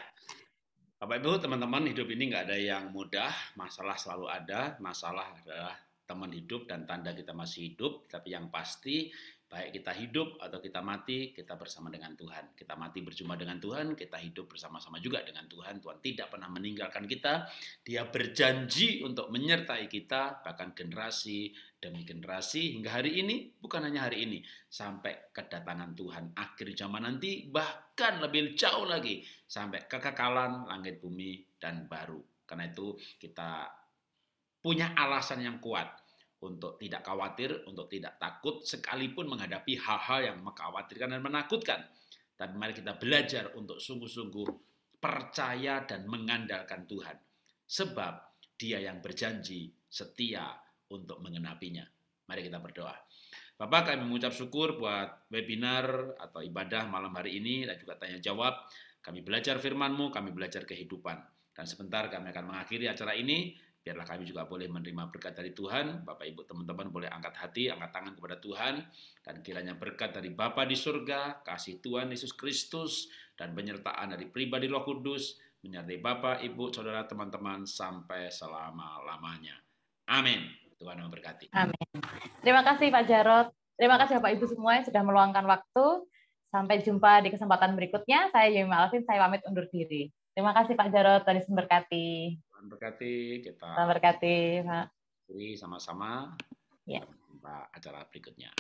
S1: Bapak Ibu, teman-teman, hidup ini nggak ada yang mudah, masalah selalu ada, masalah adalah teman hidup dan tanda kita masih hidup, tapi yang pasti baik kita hidup atau kita mati, kita bersama dengan Tuhan. Kita mati berjumpa dengan Tuhan, kita hidup bersama-sama juga dengan Tuhan. Tuhan tidak pernah meninggalkan kita, Dia berjanji untuk menyertai kita, bahkan generasi demi generasi hingga hari ini, bukan hanya hari ini, sampai kedatangan Tuhan akhir zaman nanti, bahkan lebih jauh lagi, sampai kekekalan langit bumi dan baru. Karena itu kita punya alasan yang kuat untuk tidak khawatir, untuk tidak takut, sekalipun menghadapi hal-hal yang mengkhawatirkan dan menakutkan. Tapi mari kita belajar untuk sungguh-sungguh percaya dan mengandalkan Tuhan. Sebab Dia yang berjanji setia untuk mengenapinya. Mari kita berdoa. Bapak, kami mengucap syukur buat webinar atau ibadah malam hari ini dan juga tanya jawab. Kami belajar firman-Mu, kami belajar kehidupan. Dan sebentar kami akan mengakhiri acara ini. Biarlah kami juga boleh menerima berkat dari Tuhan. Bapak, Ibu, teman-teman boleh angkat hati, angkat tangan kepada Tuhan. Dan kiranya berkat dari Bapa di surga, kasih Tuhan Yesus Kristus, dan penyertaan dari pribadi Roh Kudus, menyertai Bapak, Ibu, Saudara, teman-teman, sampai selama-lamanya. Amin. Tuhan memberkati.
S2: Amin. Terima kasih Pak Jarot. Terima kasih Bapak Ibu semua yang sudah meluangkan waktu. Sampai jumpa di kesempatan berikutnya. Saya Yemimah Alvin, saya pamit undur diri. Terima kasih Pak Jarot, Tuhan Yesus memberkati.
S1: Tuhan berkati, kita
S2: Tuhan berkati, Pak.
S1: sama-sama.
S2: Ya.
S1: Sampai acara berikutnya.